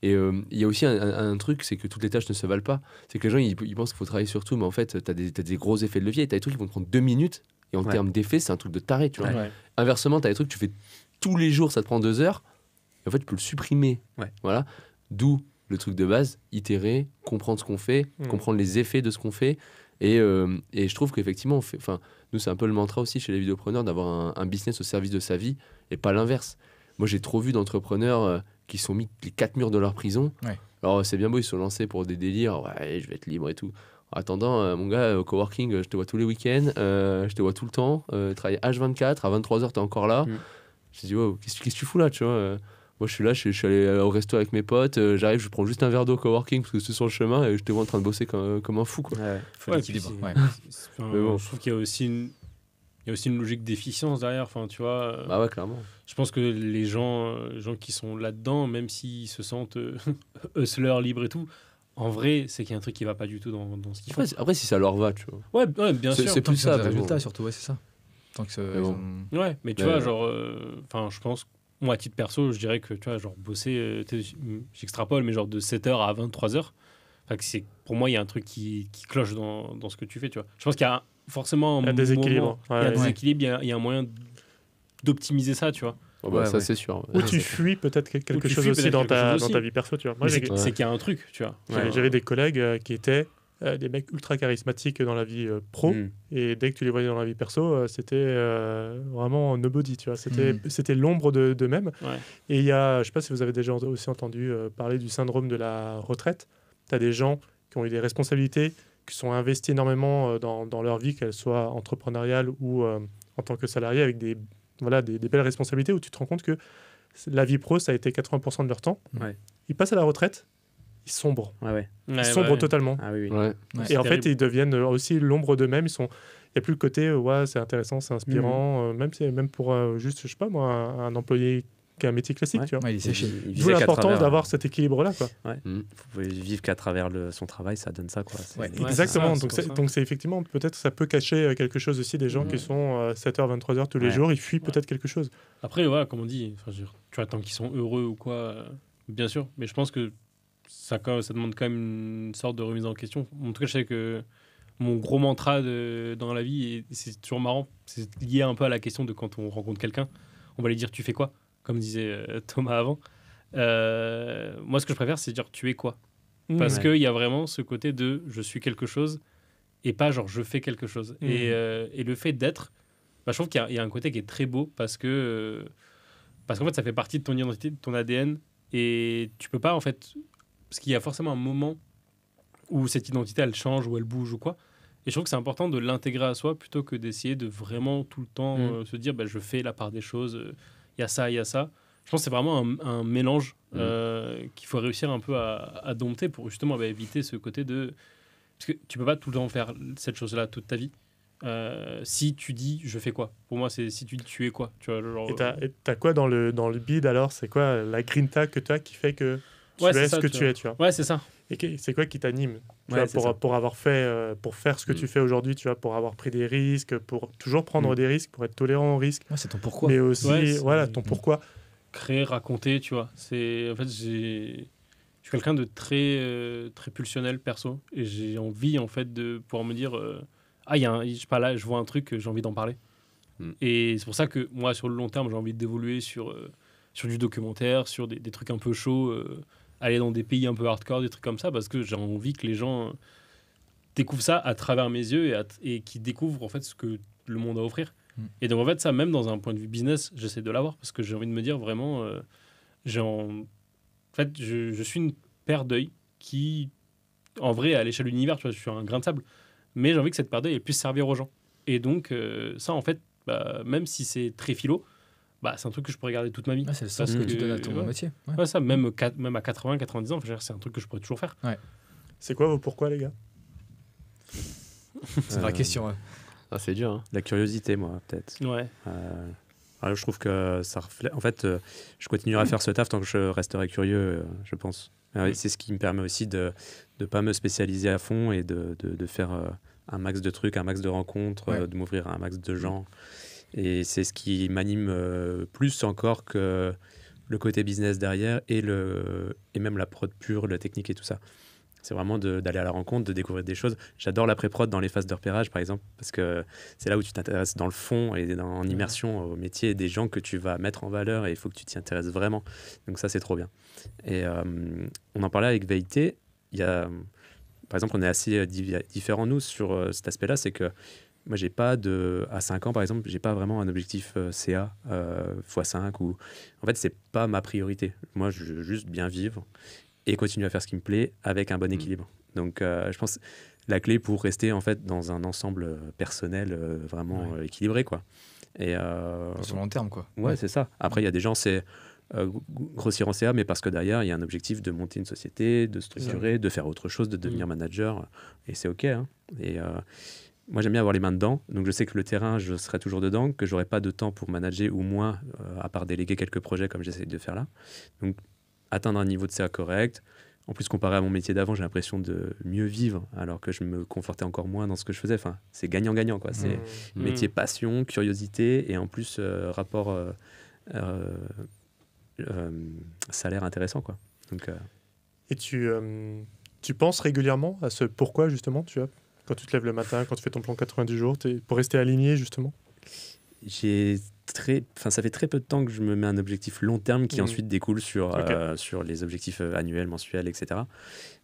Et il y a aussi un truc, c'est que toutes les tâches ne se valent pas. C'est que les gens, ils pensent qu'il faut travailler sur tout, mais en fait, t'as des gros effets de levier. T'as des trucs qui vont te prendre 2 minutes, et en termes d'effet, c'est un truc de taré, tu vois. Ouais. Inversement, t'as des trucs que tu fais tous les jours, ça te prend 2 heures, et en fait, tu peux le supprimer. Ouais. Voilà. D'où le truc de base, itérer, comprendre ce qu'on fait, comprendre les effets de ce qu'on fait. Et je trouve qu'effectivement, nous, c'est un peu le mantra aussi chez les vidéopreneurs d'avoir un business au service de sa vie, et pas l'inverse. Moi, j'ai trop vu d'entrepreneurs qui sont mis les 4 murs de leur prison. Ouais. Alors, c'est bien beau, ils se sont lancés pour des délires. Ouais, je vais être libre et tout. En attendant, mon gars, au coworking, je te vois tous les week-ends, je te vois tout le temps. Travailler H24, à 23h, t'es encore là. Je dis, wow, qu'est-ce que tu fous là, tu vois moi, je suis là, je suis allé au resto avec mes potes. J'arrive, je prends juste un verre d'eau au coworking parce que c'est sur le chemin et je te vois en train de bosser comme un fou, quoi. Faut l'équilibre. Bon. Je trouve qu'il y a aussi une logique d'efficience derrière, enfin, tu vois. Bah ouais, clairement. Je pense que les gens qui sont là-dedans, même s'ils se sentent hustlers, libres et tout, en vrai, c'est qu'il y a un truc qui va pas du tout dans ce qu'ils font. Après, si ça leur va, tu vois. Ouais, bien sûr. C'est plus ça. Le résultat, surtout, ouais, c'est ça. Tant que Ouais, mais tu vois, genre, je pense, moi, à titre perso, je dirais que, tu vois, genre, bosser, j'extrapole, mais genre de 7h à 23h, pour moi, il y a un truc qui cloche dans ce que tu fais, tu vois. Je pense qu'il y a forcément un déséquilibre. Il y a un déséquilibre, il y a un moyen d'optimiser ça, tu vois. Oh bah, ça, c'est sûr. Ou tu fuis peut-être quelque chose aussi dans ta vie perso, tu vois. Moi, c'est qu'il y a un truc, tu vois. J'avais des collègues qui étaient des mecs ultra charismatiques dans la vie pro, et dès que tu les voyais dans la vie perso, c'était vraiment nobody, tu vois. C'était l'ombre d'eux-mêmes. Ouais. Et il y a, je sais pas si vous avez déjà aussi entendu parler du syndrome de la retraite. Tu as des gens qui ont eu des responsabilités, qui sont investis énormément dans leur vie, qu'elles soient entrepreneuriales ou en tant que salariés, avec des belles responsabilités, où tu te rends compte que la vie pro, ça a été 80% de leur temps. Ouais. Ils passent à la retraite, ils sombrent. Ils sombrent totalement. Ah, oui. Et en fait, ils deviennent aussi l'ombre d'eux-mêmes. Il n'y a plus le côté, c'est intéressant, c'est inspirant, même pour juste, je sais pas moi, un employé qui a un métier classique. Tu vois. Il est séché. D'où l'importance d'avoir cet équilibre-là. Vous pouvez vivre qu'à travers son travail, ça donne ça. Quoi. Exactement. Donc c'est effectivement, peut-être ça peut cacher quelque chose aussi, des gens qui sont 7h, 23h tous les jours, ils fuient peut-être quelque chose. Après, comme on dit, tu vois, tant qu'ils sont heureux ou quoi, bien sûr. Mais je pense que ça demande quand même une sorte de remise en question. En tout cas, je sais que mon gros mantra dans la vie, et c'est toujours marrant, c'est lié un peu à la question de quand on rencontre quelqu'un, on va lui dire tu fais quoi, comme disait Thomas avant. Moi, ce que je préfère, c'est dire tu es quoi. Parce qu'il y a vraiment ce côté de je suis quelque chose et pas genre je fais quelque chose. Et le fait d'être, je trouve qu'il y a un côté qui est très beau parce qu'en fait, ça fait partie de ton identité, de ton ADN. Et tu peux pas, en fait, parce qu'il y a forcément un moment où cette identité, elle change, ou elle bouge, ou quoi. Et je trouve que c'est important de l'intégrer à soi plutôt que d'essayer de vraiment tout le temps se dire je fais la part des choses, il y a ça, il y a ça. Je pense que c'est vraiment un mélange qu'il faut réussir un peu à dompter pour justement éviter ce côté de... Parce que tu peux pas tout le temps faire cette chose-là toute ta vie. Si tu dis je fais quoi, pour moi c'est si tu dis tu es quoi, tu vois, genre, et t'as quoi dans le bid alors, c'est quoi la grinta que tu as qui fait que tu es ce que tu es, tu vois. Ouais, c'est ça. Et c'est quoi qui t'anime pour avoir fait pour faire ce que tu fais aujourd'hui, tu vois, pour avoir pris des risques, pour toujours prendre des risques, pour être tolérant aux risques. C'est ton pourquoi. Mais aussi ton pourquoi. Créer, raconter, tu vois. C'est en fait je suis quelqu'un de très très pulsionnel perso et j'ai envie en fait de pouvoir me dire je sais pas, là je vois un truc, j'ai envie d'en parler. Et c'est pour ça que moi sur le long terme j'ai envie d'évoluer sur du documentaire, sur des trucs un peu chauds, aller dans des pays un peu hardcore, des trucs comme ça, parce que j'ai envie que les gens découvrent ça à travers mes yeux et qu'ils découvrent en fait ce que le monde a à offrir. Et donc en fait ça, même dans un point de vue business, j'essaie de l'avoir parce que j'ai envie de me dire vraiment en fait je suis une paire d'œils qui en vrai à l'échelle de l'univers, tu vois, je suis un grain de sable. mais j'ai envie que cette part d'œil elle puisse servir aux gens. Et donc, ça, en fait, même si c'est très philo, c'est un truc que je pourrais garder toute ma vie. C'est le sens que tu donnes à ton métier. Ça, même à 80, 90 ans, c'est un truc que je pourrais toujours faire. C'est quoi vos pourquoi, les gars? C'est une vraie question. C'est dur. Hein. La curiosité, moi, peut-être. Ouais. Je trouve que ça reflète. En fait, je continuerai à faire ce taf tant que je resterai curieux, je pense. C'est ce qui me permet aussi de ne pas me spécialiser à fond et de faire un max de trucs, un max de rencontres, de m'ouvrir à un max de gens. Et c'est ce qui m'anime plus encore que le côté business derrière et même la prod pure, la technique et tout ça. C'est vraiment d'aller à la rencontre, de découvrir des choses. J'adore la pré-prod dans les phases de repérage, par exemple, parce que c'est là où tu t'intéresses dans le fond et en immersion au métier des gens que tu vas mettre en valeur et il faut que tu t'y intéresses vraiment. Donc ça, c'est trop bien. Et on en parlait avec Veilleté. Par exemple, on est assez différents, nous, sur cet aspect-là. C'est que moi, j'ai pas à 5 ans, par exemple, j'ai pas vraiment un objectif CA x5. En fait, c'est pas ma priorité. Moi, je veux juste bien vivre et continuer à faire ce qui me plaît avec un bon équilibre. Donc, je pense la clé pour rester en fait dans un ensemble personnel vraiment équilibré, quoi. Et sur le long terme, quoi. Ouais, c'est ça. Après, il y a des gens, c'est grossir en CA, mais parce que derrière, il y a un objectif de monter une société, de structurer, de faire autre chose, de devenir manager, et c'est OK. Hein. Et moi, j'aime bien avoir les mains dedans. Donc, je sais que le terrain, je serai toujours dedans, que j'aurai pas de temps pour manager ou moins, à part déléguer quelques projets comme j'essaie de faire là. Donc, atteindre un niveau de CA correct. En plus, comparé à mon métier d'avant, j'ai l'impression de mieux vivre alors que je me confortais encore moins dans ce que je faisais. Enfin, c'est gagnant-gagnant, quoi. C'est métier passion, curiosité et en plus rapport salaire intéressant, quoi. Donc, Et tu penses régulièrement à ce pourquoi, justement, tu vois, quand tu te lèves le matin, quand tu fais ton plan 90 jours, pour rester aligné, justement? Ça fait très peu de temps que je me mets un objectif long terme qui ensuite découle sur les objectifs annuels, mensuels, etc.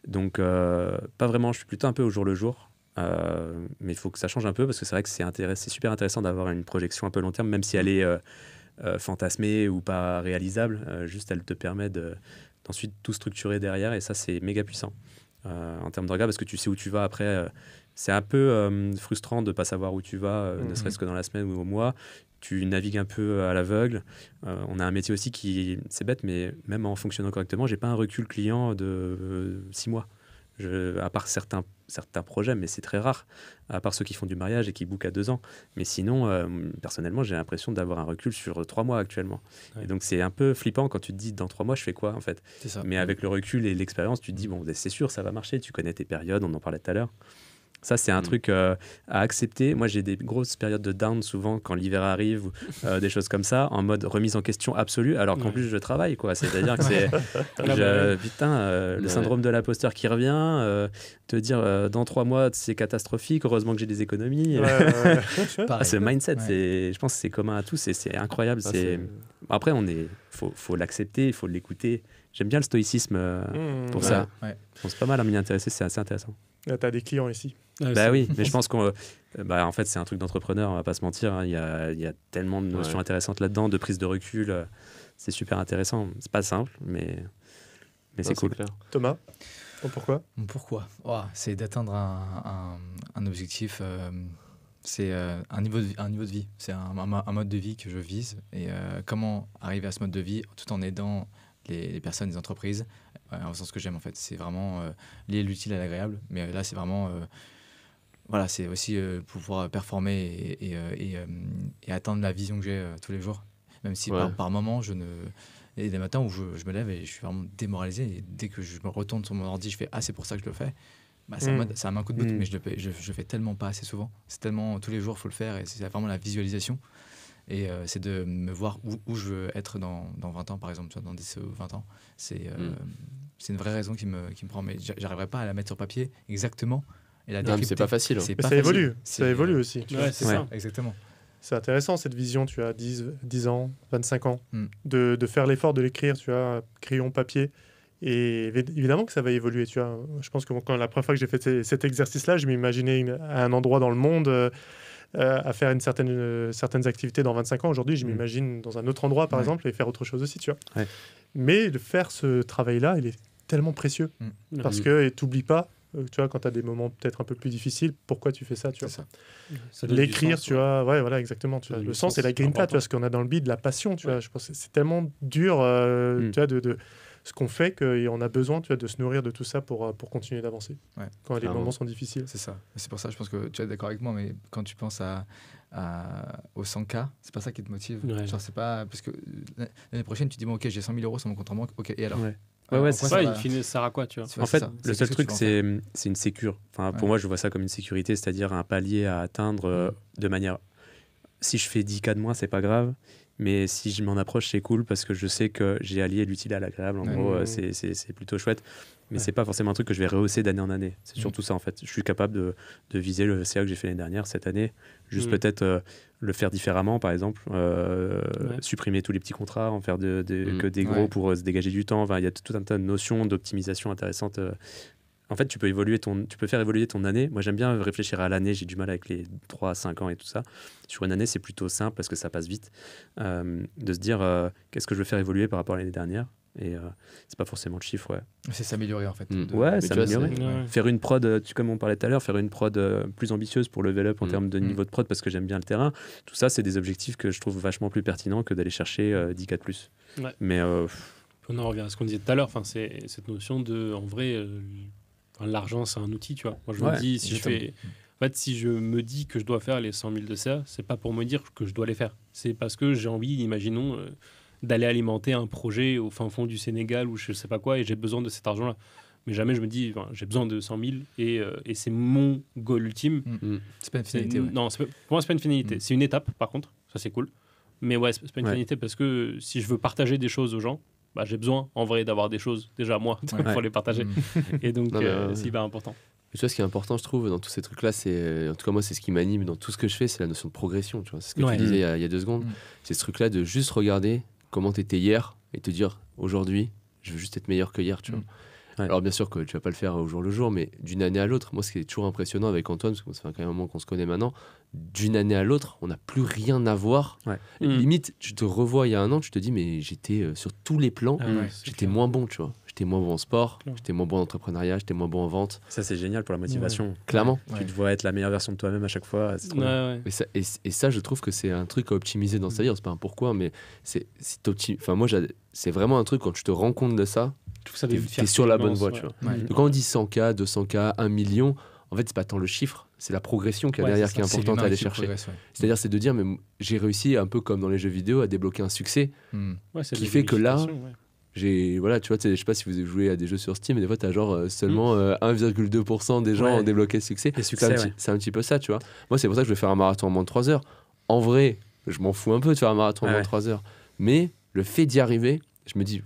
Donc, pas vraiment. Je suis plutôt un peu au jour le jour. Mais il faut que ça change un peu parce que c'est vrai que c'est super intéressant d'avoir une projection un peu long terme, même si elle est fantasmée ou pas réalisable. Juste, elle te permet d'ensuite tout structurer derrière et ça, c'est méga puissant en termes de regard parce que tu sais où tu vas après. C'est un peu frustrant de ne pas savoir où tu vas, ne serait-ce que dans la semaine ou au mois. Tu navigues un peu à l'aveugle. On a un métier aussi c'est bête, mais même en fonctionnant correctement, je n'ai pas un recul client de 6 mois. À part certains projets, mais c'est très rare, à part ceux qui font du mariage et qui bookent à 2 ans. Mais sinon, personnellement, j'ai l'impression d'avoir un recul sur 3 mois actuellement. Ouais. Et donc, c'est un peu flippant quand tu te dis, dans 3 mois, je fais quoi, en fait? C'est ça. Mais avec le recul et l'expérience, tu te dis, bon, c'est sûr, ça va marcher. Tu connais tes périodes, on en parlait tout à l'heure. Ça, c'est un truc à accepter. Moi, j'ai des grosses périodes de down, souvent, quand l'hiver arrive, des choses comme ça, en mode remise en question absolue, alors qu'en plus, je travaille, quoi. C'est-à-dire que c'est... le syndrome de l'imposteur qui revient, te dire, dans 3 mois, c'est catastrophique, heureusement que j'ai des économies. Ce mindset, je pense que c'est commun à tous, c'est incroyable. Après, faut l'accepter, il faut l'écouter. J'aime bien le stoïcisme pour ça. Ouais. Je pense pas mal à m'y intéresser, c'est assez intéressant. Là, tu as des clients ici. Oui, mais je pense qu'en fait, c'est un truc d'entrepreneur, on va pas se mentir. Hein. Il y a tellement de notions intéressantes là-dedans, de prise de recul. C'est super intéressant. C'est pas simple, mais c'est cool. Clair. Thomas, pourquoi? C'est d'atteindre un objectif. C'est un niveau de vie. C'est un mode de vie que je vise. Et comment arriver à ce mode de vie tout en aidant les personnes, les entreprises, en faisant ce que j'aime en fait. C'est vraiment lier l'utile à l'agréable, mais là c'est vraiment c'est aussi pouvoir performer et atteindre la vision que j'ai tous les jours, même si par moment il y a des matins où je me lève et je suis vraiment démoralisé et dès que je me retourne sur mon ordi je fais c'est pour ça que je le fais. Ça m'a un coup de bout, mais je fais tellement pas assez souvent. C'est tellement tous les jours il faut le faire et c'est vraiment la visualisation. Et c'est de me voir où je veux être dans 20 ans, par exemple, dans 10 ou 20 ans. C'est une vraie raison qui me prend. Mais j'arriverai pas à la mettre sur papier exactement. Et la c'est pas facile. Ça évolue. Ça évolue aussi. C'est ça. Exactement. C'est intéressant cette vision, tu as 10 ans, 25 ans, de faire l'effort de l'écrire, tu as crayon, papier. Et évidemment que ça va évoluer, tu vois. Je pense que quand la première fois que j'ai fait cet exercice-là, je m'imaginais à un endroit dans le monde... à faire certaines activités dans 25 ans. Aujourd'hui, je m'imagine dans un autre endroit, par exemple, et faire autre chose aussi, tu vois. Ouais. Mais de faire ce travail-là, il est tellement précieux. Parce que tu n'oublies pas tu vois, quand tu as des moments peut-être un peu plus difficiles, pourquoi tu fais ça, tu vois. Ça l'écrire, tu vois, ouais, voilà, exactement. Tu vois. Le sens et la grinta, tu vois, ce qu'on a dans le beat, de la passion, tu vois. Je pense que c'est tellement dur, tu vois, de ce qu'on fait qu'on a besoin, tu vois, de se nourrir de tout ça pour continuer d'avancer quand les moments sont difficiles. C'est ça. C'est pour ça, je pense que tu es d'accord avec moi, mais quand tu penses au 100K, c'est pas ça qui te motive. Genre, c'est pas parce que l'année prochaine, tu dis bon, ok, j'ai 100 000 euros sur mon compte en banque, ok, et alors c'est ça. Il sert à quoi, tu vois. En fait, le seul truc, c'est une sécure. Enfin, pour moi, je vois ça comme une sécurité, c'est-à-dire un palier à atteindre de manière. Si je fais 10K de moins, c'est pas grave. Mais si je m'en approche, c'est cool parce que je sais que j'ai allié l'utile à l'agréable. En gros, c'est plutôt chouette. Mais c'est pas forcément un truc que je vais rehausser d'année en année. C'est surtout ça, en fait. Je suis capable de viser le CA que j'ai fait l'année dernière, cette année. Juste peut-être le faire différemment, par exemple. Supprimer tous les petits contrats, en faire que des gros pour se dégager du temps. Enfin, il y a tout un tas de notions d'optimisation intéressantes. En fait, tu peux faire évoluer ton année. Moi, j'aime bien réfléchir à l'année. J'ai du mal avec les 3 à 5 ans et tout ça. Sur une année, c'est plutôt simple parce que ça passe vite. De se dire, qu'est-ce que je veux faire évoluer par rapport à l'année dernière. Et c'est pas forcément le chiffre, C'est s'améliorer, en fait. S'améliorer. Faire une prod, comme on parlait tout à l'heure, faire une prod plus ambitieuse pour level up en termes de niveau de prod parce que j'aime bien le terrain. Tout ça, c'est des objectifs que je trouve vachement plus pertinents que d'aller chercher 10K de plus. Mais on en revient à ce qu'on disait tout à l'heure. Enfin, c'est cette notion de, en vrai... l'argent, c'est un outil, tu vois. Moi, je me dis, si je me dis que je dois faire les 100 000 de CA, c'est pas pour me dire que je dois les faire. C'est parce que j'ai envie, imaginons, d'aller alimenter un projet au fin fond du Sénégal ou je sais pas quoi, et j'ai besoin de cet argent-là. Mais jamais je me dis, j'ai besoin de 100 000 et c'est mon goal ultime. C'est pas une finalité. Non, pour moi, c'est pas une finalité. C'est une étape, par contre. Ça, c'est cool. Mais c'est pas une finalité parce que si je veux partager des choses aux gens, j'ai besoin en vrai d'avoir des choses déjà moi pour les partager et donc c'est hyper important. Et tu vois, ce qui est important, je trouve, dans tous ces trucs-là, c'est, en tout cas moi, c'est ce qui m'anime dans tout ce que je fais, c'est la notion de progression. Tu vois, c'est ce que tu disais il y a 2 secondes. C'est ce truc-là de juste regarder comment tu étais hier et te dire aujourd'hui, je veux juste être meilleur que hier. Tu vois. Alors bien sûr que tu vas pas le faire au jour le jour, mais d'une année à l'autre, moi, ce qui est toujours impressionnant avec Antoine, parce que ça fait quand même un moment qu'on se connaît maintenant, d'une année à l'autre, on n'a plus rien à voir. Limite, tu te revois il y a 1 an, tu te dis mais j'étais sur tous les plans, j'étais moins bon, tu vois. J'étais moins bon en sport, j'étais moins bon en entrepreneuriat, j'étais moins bon en vente. Ça, c'est génial pour la motivation. Clairement. Tu te vois être la meilleure version de toi-même à chaque fois. C'est trop bien. Et ça, je trouve que c'est un truc à optimiser dans sa vie. C'est pas un pourquoi, mais moi, c'est vraiment un truc, quand tu te rends compte de ça, t'es sur la bonne voie. Tu vois. Donc, quand on dit 100K, 200K, 1 million, en fait, c'est pas tant le chiffre, c'est la progression qu'il y a derrière qui est importante à aller chercher. C'est-à-dire, c'est de dire, mais j'ai réussi, un peu comme dans les jeux vidéo, à débloquer un succès qui fait que là... voilà, tu vois, je sais pas si vous avez joué à des jeux sur Steam, mais des fois t'as genre seulement 1,2% des gens ont débloqué le succès. C'est un petit peu ça, tu vois. Moi, c'est pour ça que je vais faire un marathon en moins de 3 heures. En vrai, je m'en fous un peu de faire un marathon en moins de 3 heures, mais le fait d'y arriver, je me dis,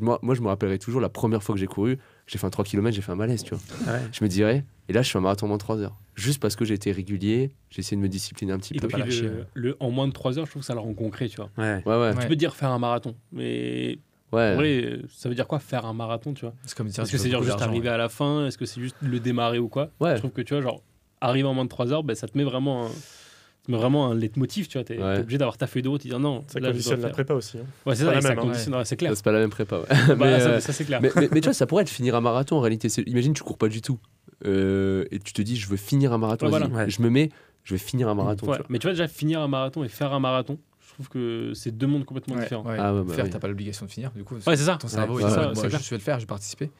moi je me rappellerai toujours la première fois que j'ai couru, j'ai fait un 3 km, j'ai fait un malaise, tu vois. Je me dirais, et là je fais un marathon en moins de 3 heures, juste parce que j'ai été régulier, j'ai essayé de me discipliner un petit peu. Et puis en moins de 3 heures, je trouve que ça le rend concret, tu vois. Tu peux dire faire un marathon, mais... En vrai, ça veut dire quoi faire un marathon, tu vois? Est-ce que c'est dire juste arriver à la fin? Est-ce que c'est juste le démarrer ou quoi? Je trouve que tu vois, genre, arriver en moins de 3 heures, ça te met vraiment un leitmotiv, tu vois. T'es obligé d'avoir ta feuille de route et dire non. Ça conditionne la prépa aussi. Ouais, c'est ça, ça conditionne, c'est clair. C'est pas la même prépa, ça, c'est clair. Mais tu vois, ça pourrait être finir un marathon en réalité. Imagine, tu cours pas du tout. Et tu te dis, je veux finir un marathon. Je vais finir un marathon. Mais tu vois, déjà, finir un marathon et faire un marathon, je trouve que c'est 2 mondes complètement différents. Faire, t'as pas l'obligation de finir. Du coup, c'est ça. Ton cerveau, il dit, je vais le faire, je vais participer.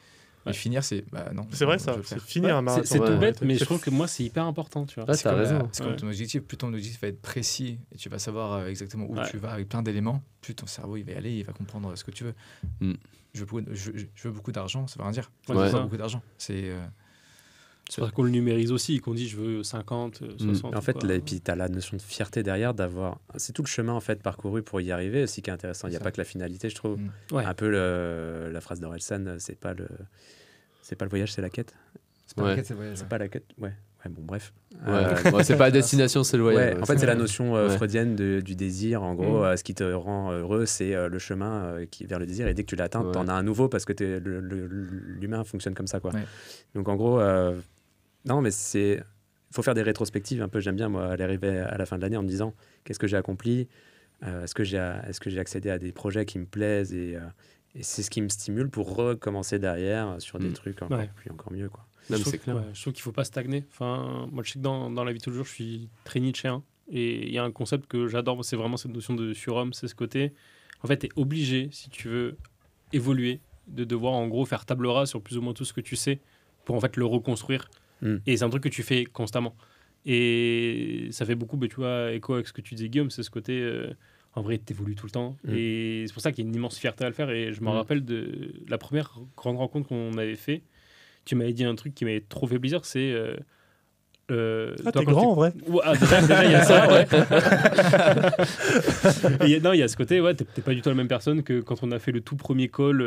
Mais finir, c'est non. C'est vrai, ça. C'est finir un marathon. C'est tout bête, mais je trouve que moi, c'est hyper important. Tu vois. T'as raison. C'est comme ton objectif. Plus ton objectif va être précis et tu vas savoir exactement où tu vas avec plein d'éléments, plus ton cerveau il va y aller, il va comprendre ce que tu veux. Je veux beaucoup d'argent, ça veut rien dire. Je veux beaucoup d'argent. C'est pour ça qu'on le numérise aussi, qu'on dit je veux 50, 60. En fait, et puis tu as la notion de fierté derrière d'avoir. C'est tout le chemin en fait parcouru pour y arriver aussi qui est intéressant. Il n'y a pas que la finalité, je trouve. Un peu la phrase d'Orelsan, c'est pas le voyage, c'est la quête. C'est pas la quête, c'est le voyage. C'est pas la quête, bon, bref. C'est pas la destination, c'est le voyage. En fait, c'est la notion freudienne du désir. En gros, ce qui te rend heureux, c'est le chemin vers le désir. Et dès que tu l'atteins, t'en as un nouveau parce que l'humain fonctionne comme ça, quoi. Donc, en gros, non, mais il faut faire des rétrospectives un peu. J'aime bien, moi, aller arriver à la fin de l'année en me disant qu'est-ce que j'ai accompli, est-ce que j'ai accédé à des projets qui me plaisent et c'est ce qui me stimule pour recommencer derrière sur des trucs encore mieux, quoi. Non, c'est clair. Je trouve qu'il faut pas stagner. Enfin, moi, je sais que dans la vie de tous les jours, je suis très nietzschéen. Et il y a un concept que j'adore, c'est vraiment cette notion de surhomme. C'est ce côté. En fait, tu es obligé, si tu veux évoluer, de devoir en gros faire table rase sur plus ou moins tout ce que tu sais pour en fait le reconstruire. Et c'est un truc que tu fais constamment. Et ça fait beaucoup, tu vois, écho avec ce que tu disais, Guillaume, c'est ce côté. En vrai, tu évolues tout le temps. Et c'est pour ça qu'il y a une immense fierté à le faire. Et je me rappelle de la première grande rencontre qu'on avait fait. Tu m'avais dit un truc qui m'avait trop fait plaisir, c'est... t'es grand en vrai. Déjà, il y a ça, ouais. Non, il y a ce côté, ouais, t'es pas du tout la même personne que quand on a fait le tout premier call,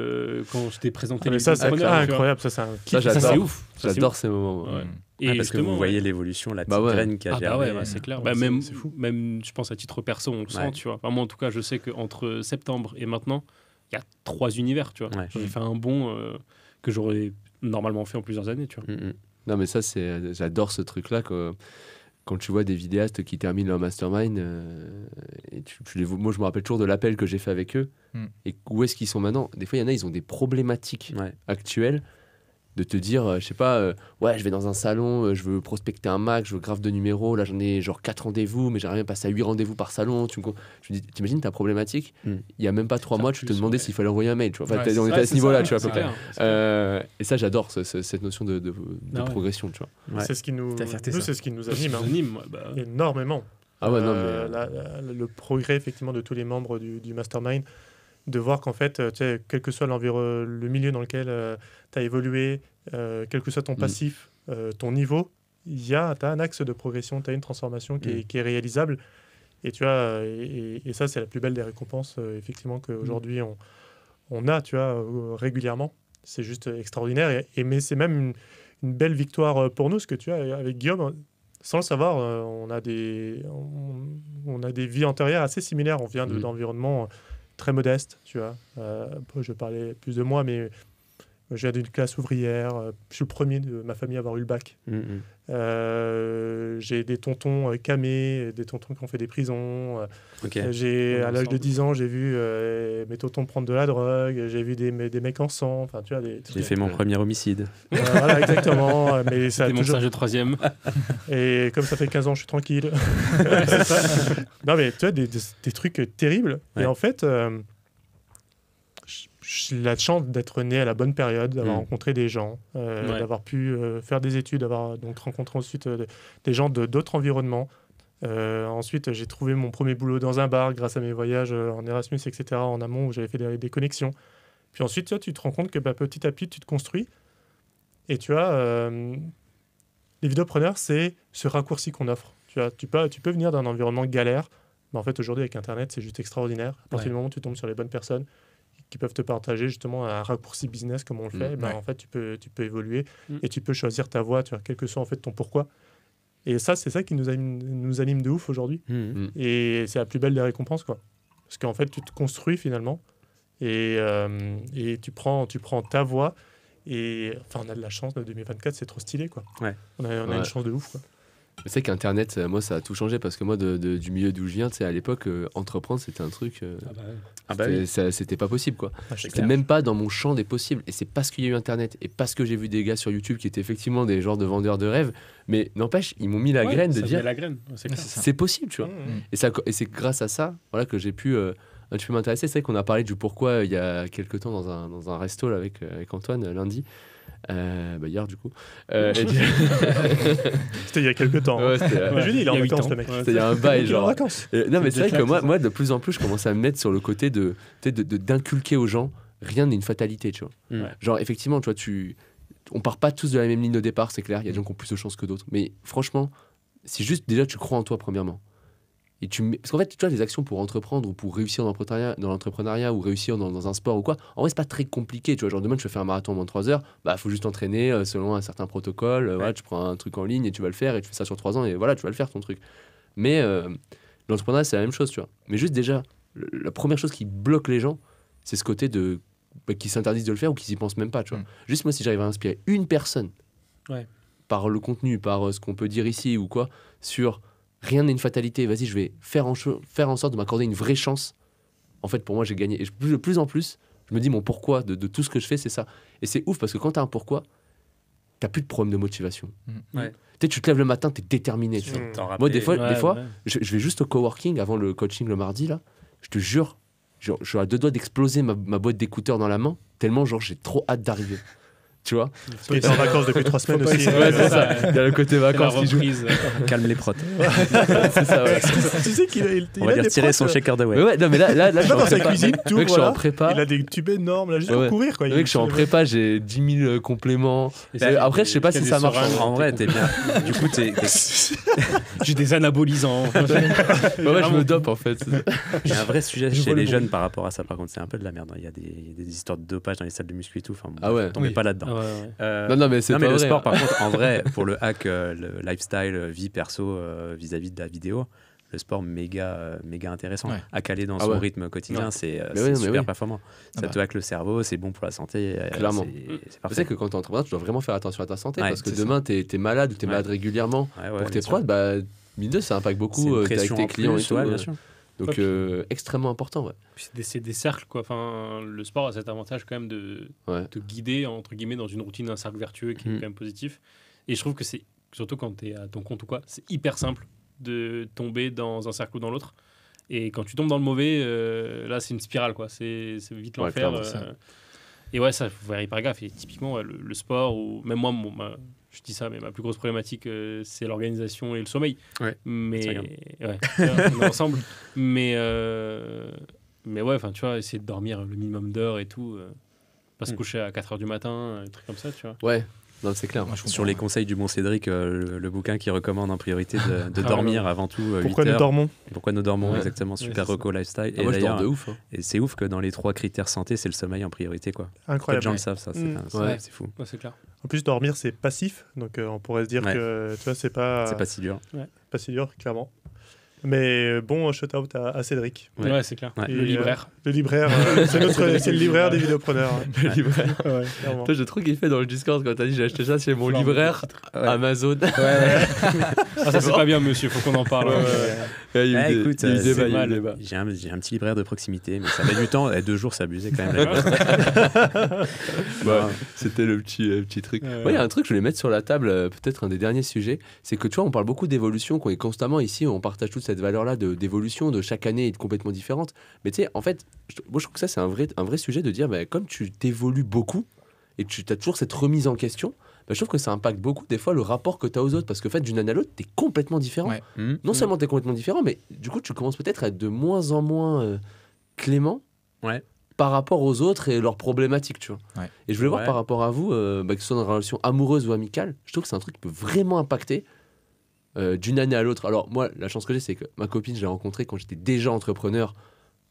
quand je t'ai présenté les ça, c'est incroyable. Ça, c'est ouf. J'adore ces moments. Ouais. Et parce que vous voyez l'évolution, la petite graine qui a germé. Ouais, c'est clair. Même, je pense, à titre perso, on le sent, tu vois. Enfin, moi, en tout cas, je sais qu'entre septembre et maintenant, il y a 3 univers, tu vois. J'ai fait un bond que j'aurais normalement fait en plusieurs années, tu vois. Non, mais ça, j'adore ce truc-là. Quand tu vois des vidéastes qui terminent leur mastermind, et moi, je me rappelle toujours de l'appel que j'ai fait avec eux. Et où est-ce qu'ils sont maintenant? Des fois, il y en a, ils ont des problématiques actuelles. De te dire, je sais pas, ouais, je vais dans un salon, je veux prospecter un Mac, je veux grave de numéros, là j'en ai genre 4 rendez-vous, mais j'aimerais bien passer à 8 rendez-vous par salon. Je me dis, t'imagines ta problématique? Il y a même pas 3 mois, tu te demandais s'il fallait envoyer un mail, tu vois. On était à ce niveau-là, tu vois, à peu près. Et ça, j'adore cette notion de progression, tu vois. C'est ce qui nous anime, énormément. Ah ouais, non, mais... le progrès, effectivement, de tous les membres du mastermind, de voir qu'en fait, quel que soit le milieu dans lequel tu as évolué, quel que soit ton passif, ton niveau, tu as un axe de progression, tu as une transformation qui est réalisable. Et, tu vois, et ça, c'est la plus belle des récompenses, effectivement, qu'aujourd'hui, on a, tu vois, régulièrement. C'est juste extraordinaire. Mais c'est même une belle victoire pour nous, parce que tu vois, avec Guillaume, sans le savoir, on a des vies antérieures assez similaires. On vient d'environnements très modeste, tu vois. Je parlais plus de moi, mais je viens d'une classe ouvrière. Je suis le premier de ma famille à avoir eu le bac. J'ai des tontons camés, des tontons qui ont fait des prisons. À l'âge de 10 ans, j'ai vu mes tontons prendre de la drogue. J'ai vu des mecs en sang. Enfin, tu vois, j'ai fait mon premier homicide. Voilà, exactement. Mais ça c'était mon stage de 3e. Et comme ça fait 15 ans, je suis tranquille. C'est ça. Non, mais tu vois, des trucs terribles. Et en fait... j'ai la chance d'être né à la bonne période, d'avoir rencontré des gens, d'avoir pu faire des études, d'avoir donc rencontré ensuite des gens d'autres environnements. Ensuite, j'ai trouvé mon premier boulot dans un bar grâce à mes voyages en Erasmus, etc., en amont, où j'avais fait des connexions. Puis ensuite, tu te rends compte que petit à petit, tu te construis. Et tu vois, les vidéopreneurs, c'est ce raccourci qu'on offre. Tu vois, tu peux venir d'un environnement galère, mais en fait, aujourd'hui, avec Internet, c'est juste extraordinaire. À partir du moment où tu tombes sur les bonnes personnes, qui peuvent te partager justement un raccourci business comme on le fait, en fait, tu peux évoluer et tu peux choisir ta voie, tu vois, quel que soit en fait ton pourquoi. Et ça, c'est ça qui nous anime de ouf aujourd'hui. Et c'est la plus belle des récompenses, quoi. Parce qu'en fait, tu te construis finalement et tu prends ta voie. Et enfin, on a de la chance, de 2024, c'est trop stylé, quoi. On a une chance de ouf, quoi. C'est qu'Internet, moi, ça a tout changé parce que moi, du milieu d'où je viens, à l'époque, entreprendre, c'était un truc. C'était pas possible, quoi. C'était même pas dans mon champ des possibles. Et c'est parce qu'il y a eu Internet et parce que j'ai vu des gars sur YouTube qui étaient effectivement des genres de vendeurs de rêves. Mais n'empêche, ils m'ont mis la graine de dire. C'est possible, tu vois. Et c'est grâce à ça voilà, que j'ai pu. Tu peux m'intéresser. C'est vrai qu'on a parlé du pourquoi il y a quelques temps dans un resto là, avec Antoine lundi. Hier du coup c'était il y a quelques temps je dis il est en vacances le mec c'était il y a un bail genre non mais c'est vrai que moi de plus en plus je commence à me mettre sur le côté d'inculquer aux gens rien n'est une fatalité, tu vois. Genre effectivement tu vois on part pas tous de la même ligne de départ, c'est clair, il y a des gens qui ont plus de chance que d'autres, mais franchement si juste déjà tu crois en toi premièrement. Et parce qu'en fait, tu vois, les actions pour entreprendre ou pour réussir dans l'entrepreneuriat ou réussir dans un sport ou quoi, en vrai, c'est pas très compliqué. Tu vois, genre demain, tu veux faire un marathon en moins de 3 heures, faut juste t'entraîner selon un certain protocole. Voilà, tu prends un truc en ligne et tu vas le faire et tu fais ça sur 3 ans et voilà, tu vas le faire ton truc. Mais l'entrepreneuriat, c'est la même chose, tu vois. Mais juste déjà, la première chose qui bloque les gens, c'est ce côté qui s'interdisent de le faire ou qui s'y pensent même pas, tu vois. Juste moi, si j'arrive à inspirer une personne par le contenu, par ce qu'on peut dire ici ou quoi, sur... Rien n'est une fatalité, vas-y, je vais faire en sorte de m'accorder une vraie chance. En fait, pour moi, j'ai gagné. Et de plus en plus, je me dis, mon pourquoi de tout ce que je fais, c'est ça. Et c'est ouf parce que quand tu as un pourquoi, t'as plus de problème de motivation. Tu te lèves le matin, t'es déterminé. Tu vois. Moi, des fois, je vais juste au coworking avant le coaching le mardi, là. Je te jure, je suis à 2 doigts d'exploser ma boîte d'écouteurs dans la main, tellement j'ai trop hâte d'arriver. Tu vois, il est en vacances depuis 3 semaines aussi. C'est ça. Il y a le côté vacances qui joue. Calme les protes. C'est ça, tu sais qu'il on va lui retirer son shaker de ouais, non, mais là je suis dans sa cuisine, tout, je suis en prépa. Il a des tubes énormes, là, juste pour courir. Quoi. Je suis en prépa, j'ai 10 000 compléments. Après, je sais pas si ça marche. En vrai, t'es bien. Du coup, j'ai des anabolisants. Je me dope, en fait. Il y a un vrai sujet chez les jeunes par rapport à ça. Par contre, c'est un peu de la merde. Il y a des histoires de dopage dans les salles de muscu et tout. Ah ouais. Tombez pas là-dedans. Non, mais c'est pas le vrai. sport, par contre, en vrai, pour le hack, le lifestyle, vie perso, vis-à-vis de la vidéo, le sport méga intéressant. À caler dans son rythme quotidien, c'est super performant. Ça te hack le cerveau, c'est bon pour la santé. Clairement. C'est parfait. Tu sais que quand t'es entrepreneur, tu dois vraiment faire attention à ta santé parce que demain, t'es malade ou t'es malade régulièrement. Pour tes prods, mine de ça impacte beaucoup avec tes clients et tout. Bien sûr. Donc extrêmement important. Puis c'est des cercles, quoi. Enfin, le sport a cet avantage quand même de te guider entre guillemets dans une routine d'un cercle vertueux qui est quand même positif. Et je trouve que c'est surtout quand tu es à ton compte ou quoi, c'est hyper simple de tomber dans un cercle ou dans l'autre. Et quand tu tombes dans le mauvais, là c'est une spirale, quoi. C'est vite l'enfer. Et ouais, ça faut faire hyper gaffe. Et typiquement le sport ou même moi je dis ça, mais ma plus grosse problématique, c'est l'organisation et le sommeil. Mais on est ensemble. Mais ouais, enfin, tu vois, essayer de dormir le minimum d'heures et tout, pas se coucher à 4h du matin, un truc comme ça, tu vois. Ouais. Non, c'est clair. Sur les conseils du bon Cédric, le bouquin qui recommande en priorité de dormir avant tout 8 Pourquoi heures. Pourquoi nous dormons exactement, super reco lifestyle. Et d'ailleurs, de ouf. Et c'est ouf que dans les 3 critères santé, c'est le sommeil en priorité, quoi. Incroyable. Les gens le savent, ça, c'est fou. Ouais, c'est clair. En plus, dormir, c'est passif, donc on pourrait se dire que tu vois, c'est pas si dur. Pas si dur, clairement. Mais bon, shout-out à Cédric. Ouais, c'est clair. Et le libraire. Le libraire, c'est le libraire des vidéopreneurs. Le libraire. Toi, j'ai trop kiffé dans le Discord quand t'as dit j'ai acheté ça chez mon libraire Amazon. Ça, c'est pas bien, monsieur, faut qu'on en parle. Écoute, j'ai un petit libraire de proximité, mais ça met du temps. 2 jours, c'est abusé quand même. C'était le petit truc. Il y a un truc que je voulais mettre sur la table, peut-être un des derniers sujets, c'est que tu vois, on parle beaucoup d'évolution, qu'on est constamment ici, on partage toute cette valeur-là d'évolution, de chaque année est complètement différente. Mais tu sais, en fait, moi je trouve que ça, c'est un vrai sujet de dire, comme tu t'évolues beaucoup et que tu as toujours cette remise en question, je trouve que ça impacte beaucoup des fois le rapport que tu as aux autres, parce que en fait, d'une année à l'autre, tu es complètement différent. Non seulement tu es complètement différent, mais du coup, tu commences peut-être à être de moins en moins clément par rapport aux autres et leurs problématiques, tu vois. Et je voulais voir par rapport à vous, que ce soit dans une relation amoureuse ou amicale, je trouve que c'est un truc qui peut vraiment impacter d'une année à l'autre. Alors moi, la chance que j'ai, c'est que ma copine, je l'ai rencontrée quand j'étais déjà entrepreneur,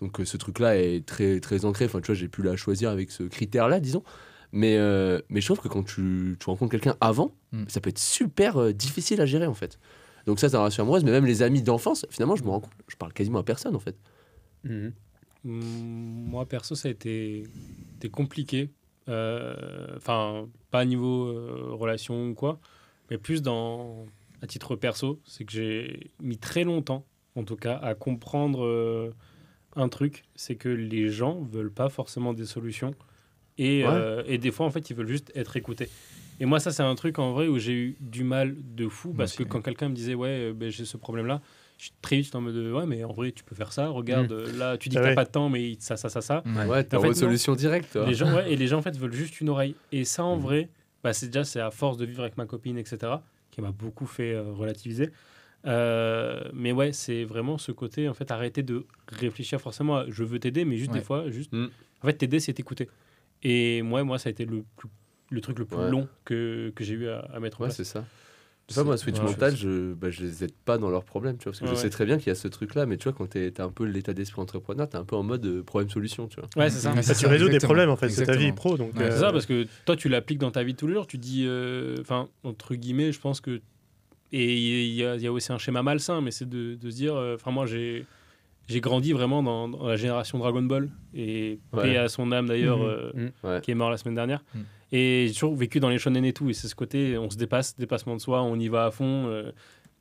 donc ce truc-là est très, très ancré. Enfin, tu vois, j'ai pu la choisir avec ce critère-là, disons. Mais je trouve que quand tu rencontres quelqu'un avant, ça peut être super difficile à gérer, en fait. Donc ça, c'est une relation amoureuse, mais même les amis d'enfance, finalement, je me rends compte, je parle quasiment à personne, en fait. Moi, perso, ça a été compliqué. Enfin, pas à niveau relation ou quoi, mais plus à titre perso, c'est que j'ai mis très longtemps, en tout cas, à comprendre un truc, c'est que les gens veulent pas forcément des solutions et des fois, en fait, ils veulent juste être écoutés. Et moi, ça, c'est un truc, en vrai, où j'ai eu du mal de fou, parce que quand quelqu'un me disait, j'ai ce problème-là, je suis très vite en mode, mais en vrai, tu peux faire ça, regarde, là, tu dis que t'as pas de temps, mais ça. Ouais, t'as une solution directe. Les gens, et les gens, en fait, veulent juste une oreille. Et ça, en vrai, c'est à force de vivre avec ma copine, etc., qui m'a beaucoup fait relativiser. Mais ouais, c'est vraiment ce côté, en fait, arrêter de réfléchir forcément à je veux t'aider, mais juste des fois, en fait, t'aider, c'est t'écouter. Et moi, ça a été le truc le plus long que j'ai eu à mettre en place. C'est ça. Moi, Switch Mental, je les aide pas dans leurs problèmes, tu vois, parce que je sais très bien qu'il y a ce truc-là, mais tu vois, quand t'as un peu l'état d'esprit entrepreneur, t'es un peu en mode problème-solution, tu vois. Ouais, c'est ça. Tu résous des problèmes, en fait, c'est ta vie pro. Donc, c'est ça, parce que toi, tu l'appliques dans ta vie de tous les jours, tu dis, entre guillemets, je pense que. Et il y a aussi un schéma malsain, mais c'est de se dire, moi, j'ai grandi vraiment dans la génération Dragon Ball, et paix à son âme d'ailleurs, qui est mort la semaine dernière. Et j'ai toujours vécu dans les shonen et tout, et c'est ce côté, on se dépassement de soi, on y va à fond,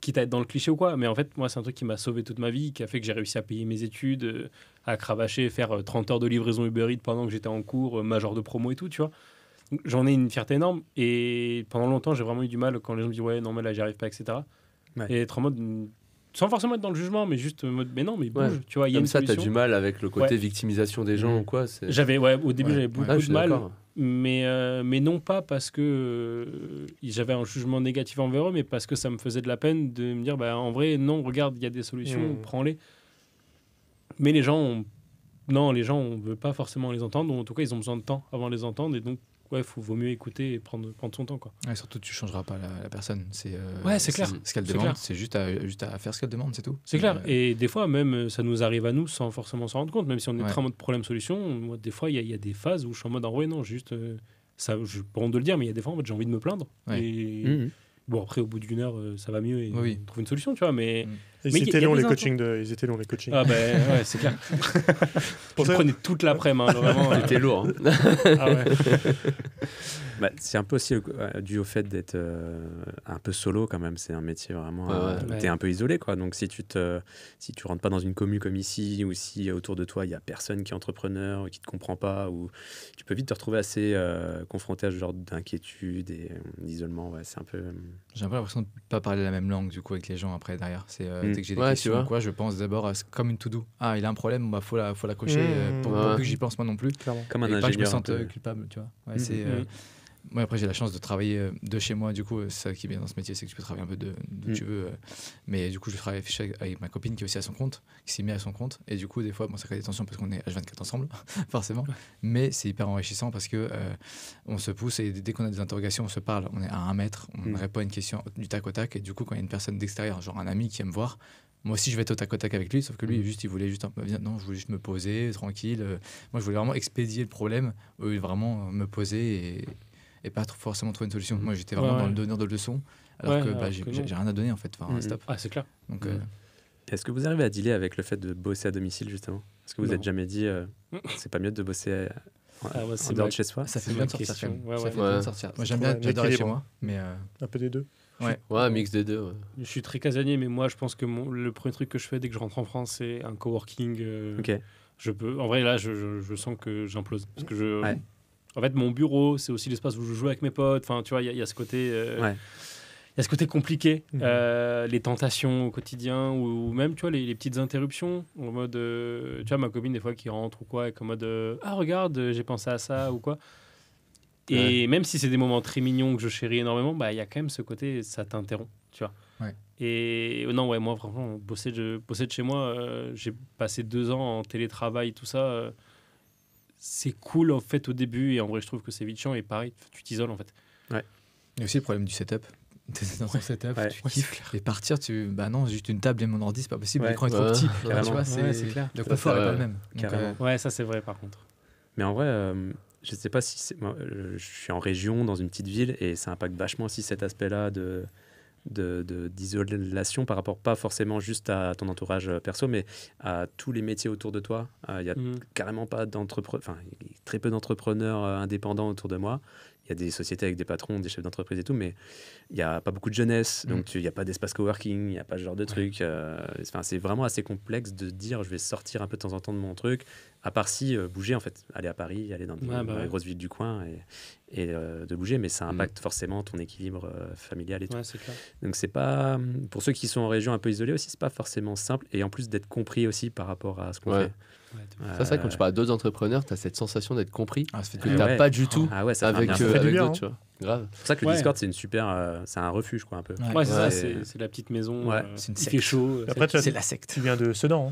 quitte à être dans le cliché ou quoi. Mais en fait, moi, c'est un truc qui m'a sauvé toute ma vie, qui a fait que j'ai réussi à payer mes études, à cravacher, faire 30 heures de livraison Uber Eats pendant que j'étais en cours, major de promo et tout, tu vois. j'en ai une fierté énorme. Et pendant longtemps, j'ai vraiment eu du mal quand les gens me disent ouais, non, mais là, j'y arrive pas, etc. Et être en mode. Sans forcément être dans le jugement, mais juste en mode mais non, mais bouge. Tu vois, il y a une solution. T'as du mal avec le côté victimisation des gens ou quoi? Au début, j'avais beaucoup de mal. Mais non pas parce que j'avais un jugement négatif envers eux, mais parce que ça me faisait de la peine de me dire bah, en vrai, non, regarde, il y a des solutions, prends-les. Mais les gens, on ne veut pas forcément les entendre, ou en tout cas, ils ont besoin de temps avant de les entendre, et donc, vaut mieux écouter et prendre son temps. Quoi. Ouais, surtout, tu ne changeras pas la personne. C'est clair. Ce qu'elle demande, c'est juste à faire ce qu'elle demande, c'est tout. C'est clair. Et des fois, même, ça nous arrive à nous sans forcément s'en rendre compte, même si on est très en mode problème-solution. Moi, des fois, il y a des phases où je suis en mode, en vrai, non, juste, ça, je pas honte de le dire, mais il y a des fois, en fait, j'ai envie de me plaindre. Et bon, après, au bout d'une heure, ça va mieux et on trouve une solution, tu vois, mais... Ils étaient longs les coachings. Ah ben ouais, c'est clair. Je prenais toute l'après-midi, vraiment. C'était lourd. Hein. Ah ouais. C'est un peu aussi dû au fait d'être un peu solo quand même. C'est un métier vraiment où t'es un peu isolé, quoi. Donc si tu rentres pas dans une commu comme ici, ou si autour de toi il y a personne qui est entrepreneur, qui te comprend pas, ou tu peux vite te retrouver assez confronté à ce genre d'inquiétude et d'isolement. Ouais, c'est un peu. J'ai un peu l'impression de pas parler la même langue du coup avec les gens après derrière. C'est dès que j'ai des questions quoi, je pense d'abord à comme une to-do. Ah, il a un problème, faut la cocher pour plus que j'y pense moi non plus. Clairement. Comme un ingénieur. Pas que je me sente culpable, tu vois. Moi, après, j'ai la chance de travailler de chez moi. Du coup, ça qui est bien dans ce métier, c'est que tu peux travailler un peu d'où tu veux. Mais du coup, je travaille avec ma copine qui est aussi à son compte, qui s'est mise à son compte. Et du coup, des fois, ça crée des tensions parce qu'on est H24 ensemble, forcément. Mais c'est hyper enrichissant parce que on se pousse et dès qu'on a des interrogations, on se parle. On est à 1 mètre, on répond à une question du tac au tac. Et du coup, quand il y a une personne d'extérieur, genre un ami qui aime me voir, moi aussi, je vais être au tac au tac avec lui, sauf que lui, il voulait juste non, je voulais juste me poser, tranquille. Moi, je voulais vraiment expédier le problème, vraiment me poser et pas forcément trouver une solution. Moi, j'étais vraiment dans le donneur de leçons, alors que j'ai rien à donner, en fait. Enfin, stop. Ah, c'est clair. Donc, est-ce que vous arrivez à dealer avec le fait de bosser à domicile, justement? Est-ce que vous n'êtes jamais dit, c'est pas mieux de bosser en dehors de chez soi? Ça fait bien de sortir, quand même. Ça fait bien de sortir. Moi, j'adore être chez moi, mais... Un peu des deux. Ouais, un mix des deux. Ouais. Je suis très casanier, mais moi, je pense que le premier truc que je fais dès que je rentre en France, c'est un coworking. Je peux. En vrai, là, je sens que j'implose. Parce que en fait, mon bureau, c'est aussi l'espace où je joue avec mes potes. Enfin, tu vois, il y a ce côté. Il y a ce côté compliqué, les tentations au quotidien, ou même, tu vois, les petites interruptions. En mode, tu vois, ma copine, des fois, qui rentre ou quoi, et en mode, ah, regarde, j'ai pensé à ça, ou quoi. Et même si c'est des moments très mignons que je chéris énormément, il y a quand même ce côté, ça t'interrompt, tu vois. Et non, moi, vraiment, bosser de chez moi, j'ai passé 2 ans en télétravail, tout ça. C'est cool, en fait, au début. Et en vrai, je trouve que c'est vite chiant. Et pareil, tu t'isoles, en fait. Il y a aussi le problème du setup. T'es dans ton setup, tu kiffes. Et partir, non, juste une table et mon ordi, c'est pas possible. L'écran est trop petit. Tu vois, c'est clair. Le confort n'est pas le même. Ouais, ça, c'est vrai, par contre. Mais en vrai... je sais pas si moi, je suis en région, dans une petite ville, et ça impacte vachement aussi cet aspect-là d'isolation par rapport, pas forcément juste à ton entourage perso, mais à tous les métiers autour de toi. Il y a carrément pas très peu d'entrepreneurs indépendants autour de moi. Il y a des sociétés avec des patrons, des chefs d'entreprise et tout, mais il n'y a pas beaucoup de jeunesse, donc il n'y a pas d'espace coworking, il n'y a pas ce genre de truc. C'est vraiment assez complexe de dire je vais sortir un peu de temps en temps de mon truc, à part si bouger, en fait, aller à Paris, aller dans les grosses villes du coin et de bouger, mais ça impacte forcément ton équilibre familial et tout. C'est clair. Donc c'est pas, pour ceux qui sont en région un peu isolés aussi, c'est pas forcément simple, et en plus d'être compris aussi par rapport à ce qu'on fait. Ça, c'est vrai, quand tu parles à d'autres entrepreneurs, tu as cette sensation d'être compris que tu n'as pas du tout avec d'autres. Tu vois. Grave. C'est pour ça que le Discord, c'est une super, c'est un refuge, quoi, un peu. C'est ça, c'est la petite maison. C'est une secte. Il fait chaud. Après, c'est la secte. Tu viens de Sedan.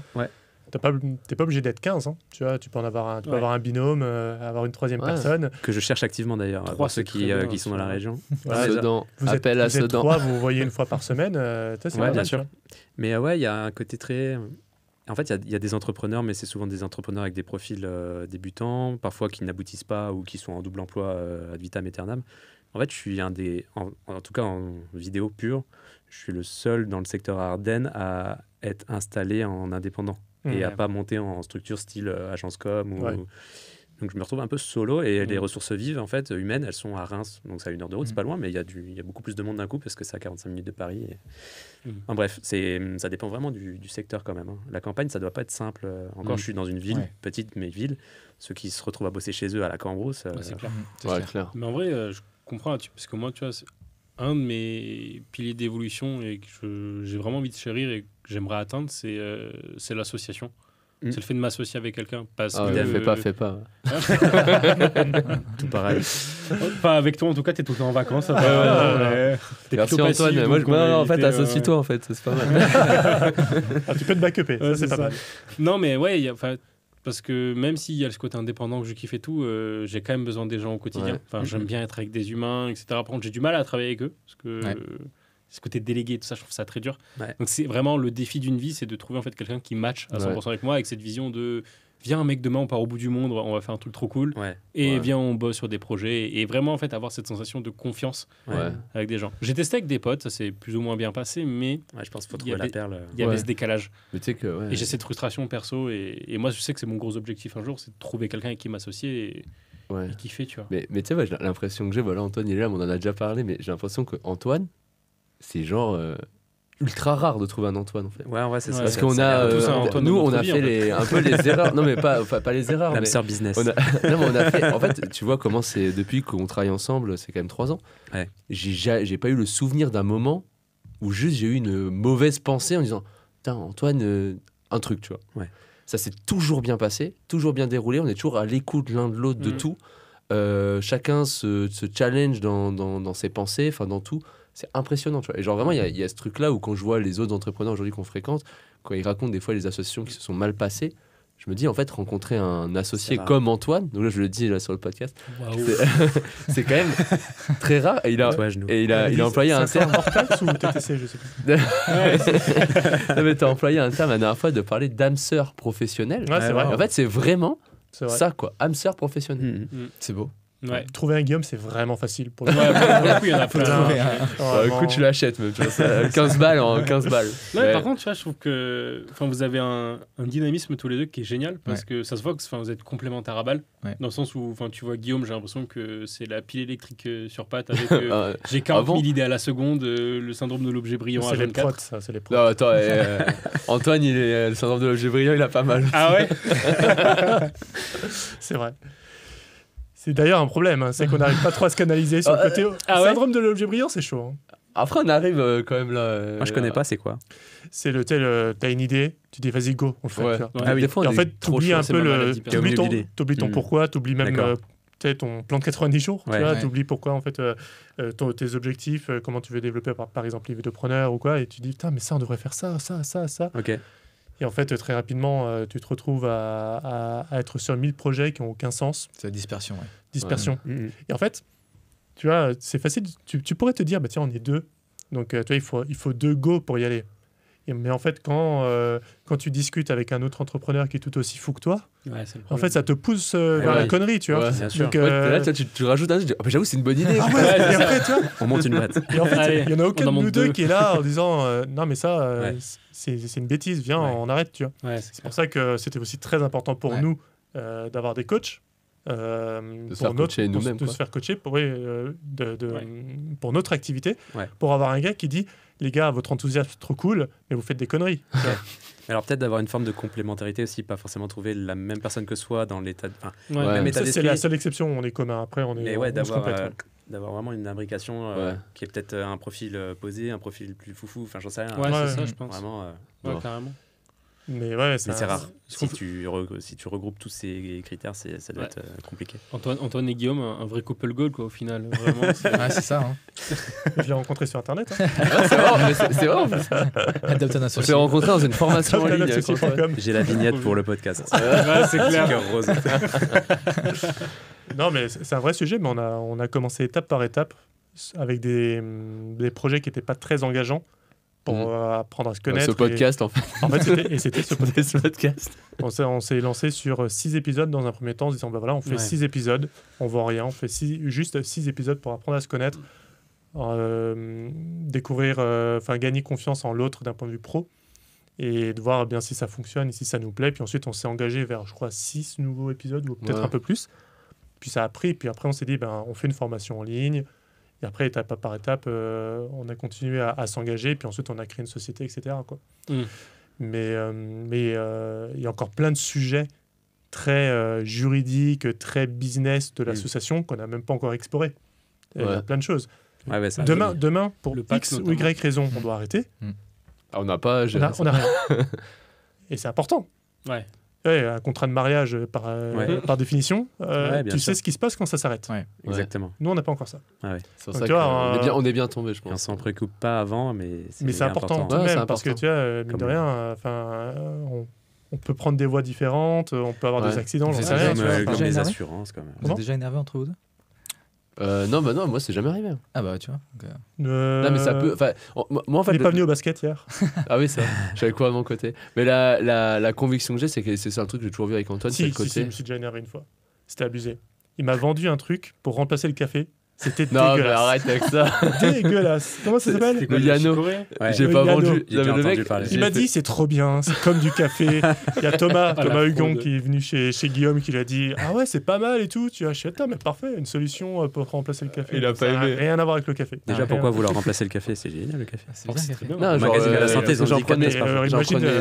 T'es pas obligé d'être 15. Hein. Tu vois, tu peux avoir un binôme, avoir une troisième personne. Que je cherche activement d'ailleurs, pour ceux qui sont dans la région. Sedan, vous appel à Sedan. Êtes 3, vous vous voyez une fois par semaine. C'est bien sûr. Mais il y a un côté très... En fait, il y a des entrepreneurs, mais c'est souvent des entrepreneurs avec des profils débutants, parfois qui n'aboutissent pas ou qui sont en double emploi ad vitam aeternam. En fait, je suis en tout cas en vidéo pure, je suis le seul dans le secteur Ardennes à être installé en indépendant et à pas monter en structure style agence com. Donc je me retrouve un peu solo et les ressources vives en fait humaines, elles sont à Reims, donc c'est à 1 heure de route, c'est pas loin, mais il y a beaucoup plus de monde d'un coup parce que c'est à 45 minutes de Paris. Enfin, bref, ça dépend vraiment du secteur quand même. Hein. La campagne, ça doit pas être simple. Encore, je suis dans une ville, petite mais ville. Ceux qui se retrouvent à bosser chez eux à la Cambrousse, c'est clair. C'est clair. Mais en vrai, je comprends là-dessus parce que moi, tu vois, c'est un de mes piliers d'évolution et que j'ai vraiment envie de chérir et que j'aimerais atteindre, c'est l'association. C'est le fait de m'associer avec quelqu'un. Fais pas. Tout pareil. Pas avec toi, en tout cas, t'es tout le temps en vacances. Merci Antoine. En fait, associe-toi, en fait, c'est pas mal. Tu peux te backuper, ça c'est pas mal. Non, mais ouais, parce que même s'il y a ce côté indépendant que je kiffe et tout, j'ai quand même besoin des gens au quotidien. J'aime bien être avec des humains, etc. Par contre, j'ai du mal à travailler avec eux, parce que... ce côté délégué, tout ça, je trouve ça très dur. Donc c'est vraiment le défi d'une vie, c'est de trouver en fait quelqu'un qui match à 100% avec moi, avec cette vision de viens mec, demain on part au bout du monde, on va faire un truc trop cool, viens on bosse sur des projets, et vraiment en fait avoir cette sensation de confiance avec des gens. J'ai testé avec des potes, ça s'est plus ou moins bien passé, mais je pense qu'il faut trouver la perle. Il y avait ce décalage. Mais tu sais que, et j'ai cette frustration perso, et moi je sais que c'est mon gros objectif un jour, c'est de trouver quelqu'un avec qui m'associer et kiffer, tu vois. Mais tu sais, j'ai l'impression que voilà, Antoine il est là, on en a déjà parlé, mais j'ai l'impression que Antoine, c'est genre ultra rare de trouver un Antoine en fait. Ouais, c'est ça. Parce qu'on a nous on a fait un peu les erreurs. Non mais pas les erreurs. La sœur business. Non mais on a fait. En fait, tu vois comment c'est depuis qu'on travaille ensemble, c'est quand même 3 ans. Ouais. J'ai pas eu le souvenir d'un moment où juste j'ai eu une mauvaise pensée en disant putain Antoine un truc, tu vois. Ouais. Ça s'est toujours bien passé, toujours bien déroulé. On est toujours à l'écoute l'un de l'autre de tout. Chacun se challenge dans ses pensées, enfin dans tout. C'est impressionnant, tu vois. Et genre vraiment, il y a ce truc-là où quand je vois les autres entrepreneurs aujourd'hui qu'on fréquente, quand ils racontent des fois les associations qui se sont mal passées, je me dis en fait rencontrer un associé comme Antoine, donc là je le dis là sur le podcast, c'est quand même très rare. Et il a employé un terme. Ou TTC, je sais plus. Non mais t'as employé un terme la dernière fois de parler d'âme sœur professionnelle. Ouais, c'est vrai. En fait, c'est vraiment ça quoi, âme sœur professionnelle. C'est beau. Ouais. Trouver un Guillaume, c'est vraiment facile pour le coup, il y en a plein. Écoute, tu l'achètes même, tu vois, 15 balles en 15 balles. Non, par contre, tu vois, je trouve que vous avez un dynamisme tous les deux qui est génial parce que ça se voit que vous êtes complémentaires à balle. Dans le sens où tu vois Guillaume, j'ai l'impression que c'est la pile électrique sur pattes avec j'ai 40 000 idées à la seconde, le syndrome de l'objet brillant à 24. C'est les prods, ça, c'est les prods. Non, attends, Antoine, le syndrome de l'objet brillant, il a pas mal. Ah ouais. C'est vrai. C'est d'ailleurs un problème, hein, c'est qu'on n'arrive pas trop à se canaliser sur le côté. Syndrome de l'objet brillant, c'est chaud. Hein. Après, on arrive quand même là. Moi, je connais pas, c'est quoi? C'est t'as une idée, tu dis vas-y, go, on le fait. Des fois, et en fait, t'oublies un peu t'oublies ton pourquoi, t'oublies même ton plan de 90 jours, t'oublies pourquoi en fait tes objectifs, comment tu veux développer par exemple les vidéopreneurs ou quoi, et tu dis putain, mais ça, on devrait faire ça. Ok. Et en fait, très rapidement, tu te retrouves à être sur 1000 projets qui n'ont aucun sens. C'est la dispersion, Dispersion. Ouais. Et en fait, tu vois, c'est facile. Tu pourrais te dire, bah, tiens, on est 2. Donc, tu vois, il faut 2 go pour y aller. Mais en fait, quand tu discutes avec un autre entrepreneur qui est tout aussi fou que toi, en fait, ça te pousse vers la connerie, tu vois. Bien sûr. Donc, là, tu rajoutes un truc, j'avoue, c'est une bonne idée. Et après, tu vois, on monte une boîte. Et en fait, il n'y en a aucun de nous deux qui est là en disant non, mais ça, c'est une bêtise, viens, on arrête, tu vois. C'est pour ça que c'était aussi très important pour nous d'avoir des coachs. De se faire coacher pour notre activité, pour avoir un gars qui dit les gars, votre enthousiasme est trop cool, mais vous faites des conneries. Alors peut-être d'avoir une forme de complémentarité aussi, pas forcément trouver la même personne que soi dans l'état c'est la seule exception, on est commun, après on est d'avoir vraiment une imbrication qui est peut-être un profil posé, un profil plus foufou, enfin j'en sais rien. C'est ça, je pense. Vraiment, carrément. Mais c'est rare. Si tu regroupes tous ces critères, ça doit être compliqué. Antoine et Guillaume, un vrai couple goal, quoi, au final. Vraiment, c'est ça. Hein. Je l'ai rencontré sur Internet. Hein. C'est vrai, en fait. On s'est rencontré dans une formation en ligne. J'ai la vignette pour le podcast. C'est clair. Rose. Non, mais c'est un vrai sujet, mais on a commencé étape par étape avec des projets qui n'étaient pas très engageants. Pour apprendre à se connaître. Ce podcast, en fait. C'était ce podcast. On s'est lancé sur 6 épisodes dans un premier temps, en se disant, bah voilà, on fait 6 épisodes, on voit rien, on fait juste 6 épisodes pour apprendre à se connaître, découvrir, gagner confiance en l'autre d'un point de vue pro. et de voir bien si ça fonctionne et si ça nous plaît. Puis ensuite, on s'est engagé vers, je crois, 6 nouveaux épisodes ou peut-être un peu plus. Puis ça a pris. Puis après, on s'est dit, on fait une formation en ligne. Et après, étape par étape, on a continué à s'engager. Puis ensuite, on a créé une société, etc. quoi. Mais il y a encore plein de sujets très juridiques, très business de l'association qu'on n'a même pas encore explorés. Il y a plein de choses. Demain, pour X ou Y raison, on doit arrêter. On n'a pas... On a rien. Et c'est important. Un contrat de mariage, par définition, tu sais ce qui se passe quand ça s'arrête. Exactement. Nous, on n'a pas encore ça. C'est ça on est bien tombé, je pense. On s'en préoccupe pas avant, mais c'est important tout de même, parce que tu vois, mine de rien, on peut prendre des voies différentes, on peut avoir des accidents. Comme les assurances, quand même. Vous êtes déjà énervé entre vous deux? Non, moi c'est jamais arrivé. Ah bah tu vois. Non mais ça peut. Moi en fait. Il n'est pas venu au basket hier. Ah oui ça. J'avais quoi à mon côté. Mais la conviction que j'ai, c'est que c'est un truc que j'ai toujours vu avec Antoine. Je me suis déjà énervé une fois. C'était abusé. Il m'a vendu un truc pour remplacer le café. C'était dégueulasse. Non mais arrête avec ça. Dégueulasse. Comment ça s'appelle? Le Yano. J'ai pas vendu. Le mec. Il m'a dit c'est trop bien, c'est comme du café. Il y a Thomas Hugon qui est venu chez Guillaume qui lui a dit ah ouais c'est pas mal et tout. Tu as acheté mais parfait, une solution pour remplacer le café. Il a pas aimé. Rien à voir avec le café. Déjà pourquoi vouloir remplacer le café? C'est génial le café. C'est très bien. Non, magazine de la santé, j'en prenais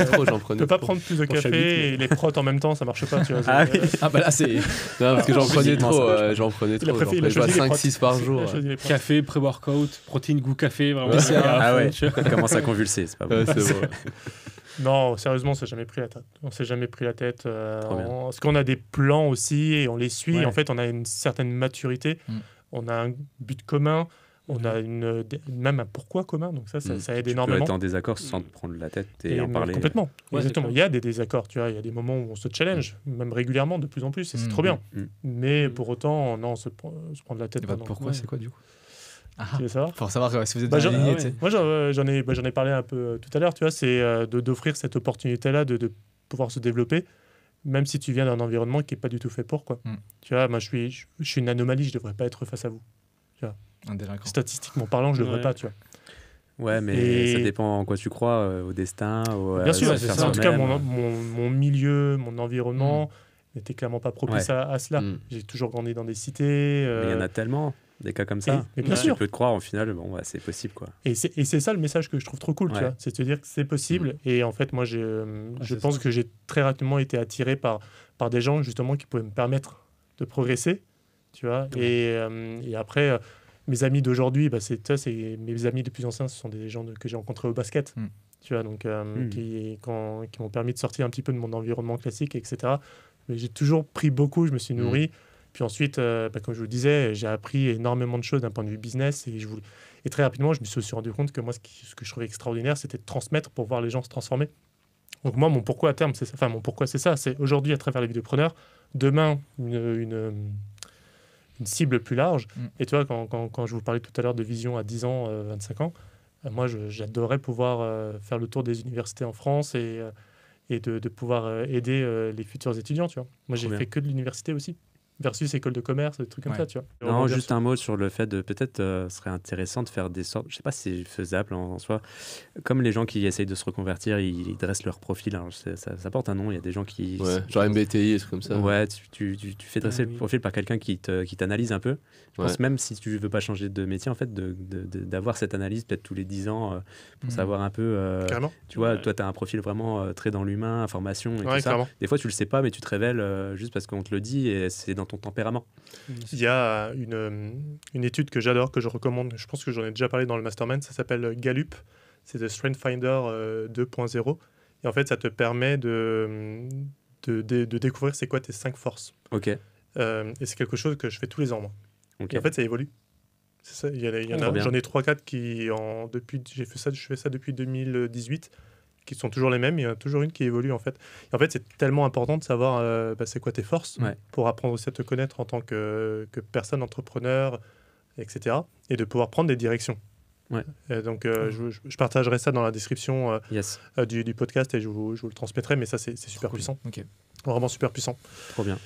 trop. Tu peux pas prendre plus de café et les protes en même temps, ça marche pas. Ah bah là c'est. Non parce que j'en prenais trop. J'en prenais trop. Il a 5-6 par jour. Café, pré-workout, protéines, goût café. Vraiment. Il commence à convulser, c'est pas bon. Non, sérieusement, on s'est jamais pris la tête. On s'est jamais pris la tête. Parce qu'on a des plans aussi et on les suit. En fait, on a une certaine maturité. On a un but commun. On a même un pourquoi commun. Donc ça aide énormément. Tu peux être en désaccord sans te prendre la tête et en parler. Complètement. Exactement. Il y a des désaccords. Tu vois, il y a des moments où on se challenge, même régulièrement, de plus en plus. Et c'est trop bien. Mais pour autant, non, se prendre la tête. Pourquoi, c'est quoi du coup? Tu veux savoir? Pour savoir si vous êtes aligné. Moi, j'en ai parlé un peu tout à l'heure. Tu vois, c'est d'offrir cette opportunité-là de pouvoir se développer, même si tu viens d'un environnement qui n'est pas du tout fait pour. Quoi. Tu vois, moi, je suis une anomalie. Je ne devrais pas être face à vous. Tu vois. Statistiquement parlant, je ne devrais pas. Tu vois. Ouais, mais ça dépend en quoi tu crois, au destin. Bien sûr, c'est ça. En tout cas, mon milieu, mon environnement n'était clairement pas propice à cela. J'ai toujours grandi dans des cités. Mais il y en a tellement. Des cas comme ça, mais bien sûr. Tu peux te croire au final, c'est possible quoi. Et c'est ça le message que je trouve trop cool, tu vois, c'est de te dire que c'est possible. Et en fait, moi, je pense que j'ai très rapidement été attiré par des gens justement qui pouvaient me permettre de progresser, tu vois. Et après, mes amis d'aujourd'hui, c'est mes amis les plus anciens, ce sont des gens que j'ai rencontrés au basket, tu vois, donc qui m'ont permis de sortir un petit peu de mon environnement classique, etc. Mais j'ai toujours pris beaucoup, je me suis nourri. Puis ensuite, comme je vous le disais, j'ai appris énormément de choses d'un point de vue business et très rapidement, je me suis aussi rendu compte que moi, ce que je trouvais extraordinaire, c'était de transmettre pour voir les gens se transformer. Donc moi, mon pourquoi à terme, c'est ça. Enfin, mon pourquoi, c'est ça. C'est aujourd'hui à travers les vidéopreneurs, demain, une cible plus large. Et tu vois, quand je vous parlais tout à l'heure de vision à 10 ans, 25 ans, moi, j'adorerais pouvoir faire le tour des universités en France et de pouvoir aider les futurs étudiants, tu vois. Moi, j'ai fait que de l'université aussi. Versus école de commerce, des trucs comme ça, tu vois. Non, juste un mot sur le fait de peut-être ce serait intéressant de faire des sortes, je sais pas si c'est faisable en soi, comme les gens qui essayent de se reconvertir, ils dressent leur profil, alors ça porte un nom, il y a des gens qui... genre MBTI et trucs comme ça. Ouais, tu fais dresser le profil par quelqu'un qui t'analyse un peu. Je pense même si tu veux pas changer de métier, en fait, d'avoir cette analyse peut-être tous les 10 ans pour savoir un peu... tu vois, toi, tu as un profil vraiment très dans l'humain, information et tout ça. Clairement. Des fois, tu le sais pas, mais tu te révèles juste parce qu'on te le dit et c'est dans ton tempérament. Il y a une étude que j'adore, que je recommande, je pense que j'en ai déjà parlé dans le Mastermind, ça s'appelle Gallup, c'est The Strength Finder 2.0, et en fait ça te permet de découvrir c'est quoi tes 5 forces. Ok. Et c'est quelque chose que je fais tous les ans, moi. Okay. Et en fait ça évolue. C'est ça, j'en ai 3-4 qui, je fais ça depuis 2018, qui sont toujours les mêmes, il y en a toujours une qui évolue en fait. Et en fait, c'est tellement important de savoir c'est quoi tes forces pour apprendre aussi à te connaître en tant que personne, entrepreneur, etc. Et de pouvoir prendre des directions. Et donc, je partagerai ça dans la description du podcast et je vous le transmettrai, mais ça, c'est super puissant. Okay. Vraiment super puissant. Trop bien.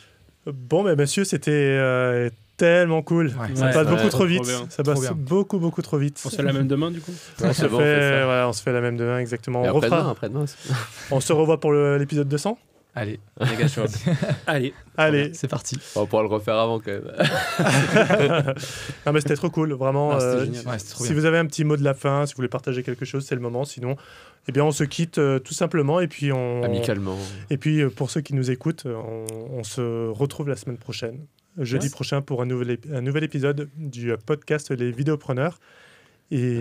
Bon, messieurs, c'était tellement cool. Ça passe beaucoup trop vite. Ça passe beaucoup trop vite. On se fait la même demain, du coup. On se fait la même demain, exactement. Après-demain. On se revoit pour l'épisode 200. Allez, les gars, Allez, c'est parti. On pourra le refaire avant quand même. Non mais c'était trop cool, vraiment. Si vous avez un petit mot de la fin, si vous voulez partager quelque chose, c'est le moment. Sinon, eh bien, on se quitte tout simplement et puis amicalement. Et puis pour ceux qui nous écoutent, on se retrouve la semaine prochaine, jeudi prochain, pour un nouvel épisode du podcast Les Vidéopreneurs. Et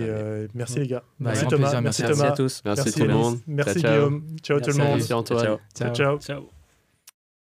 merci les gars. Merci Thomas. Merci à tous. Merci tout le monde. Merci Guillaume. Ciao tout le monde. Merci Antoine. Ciao.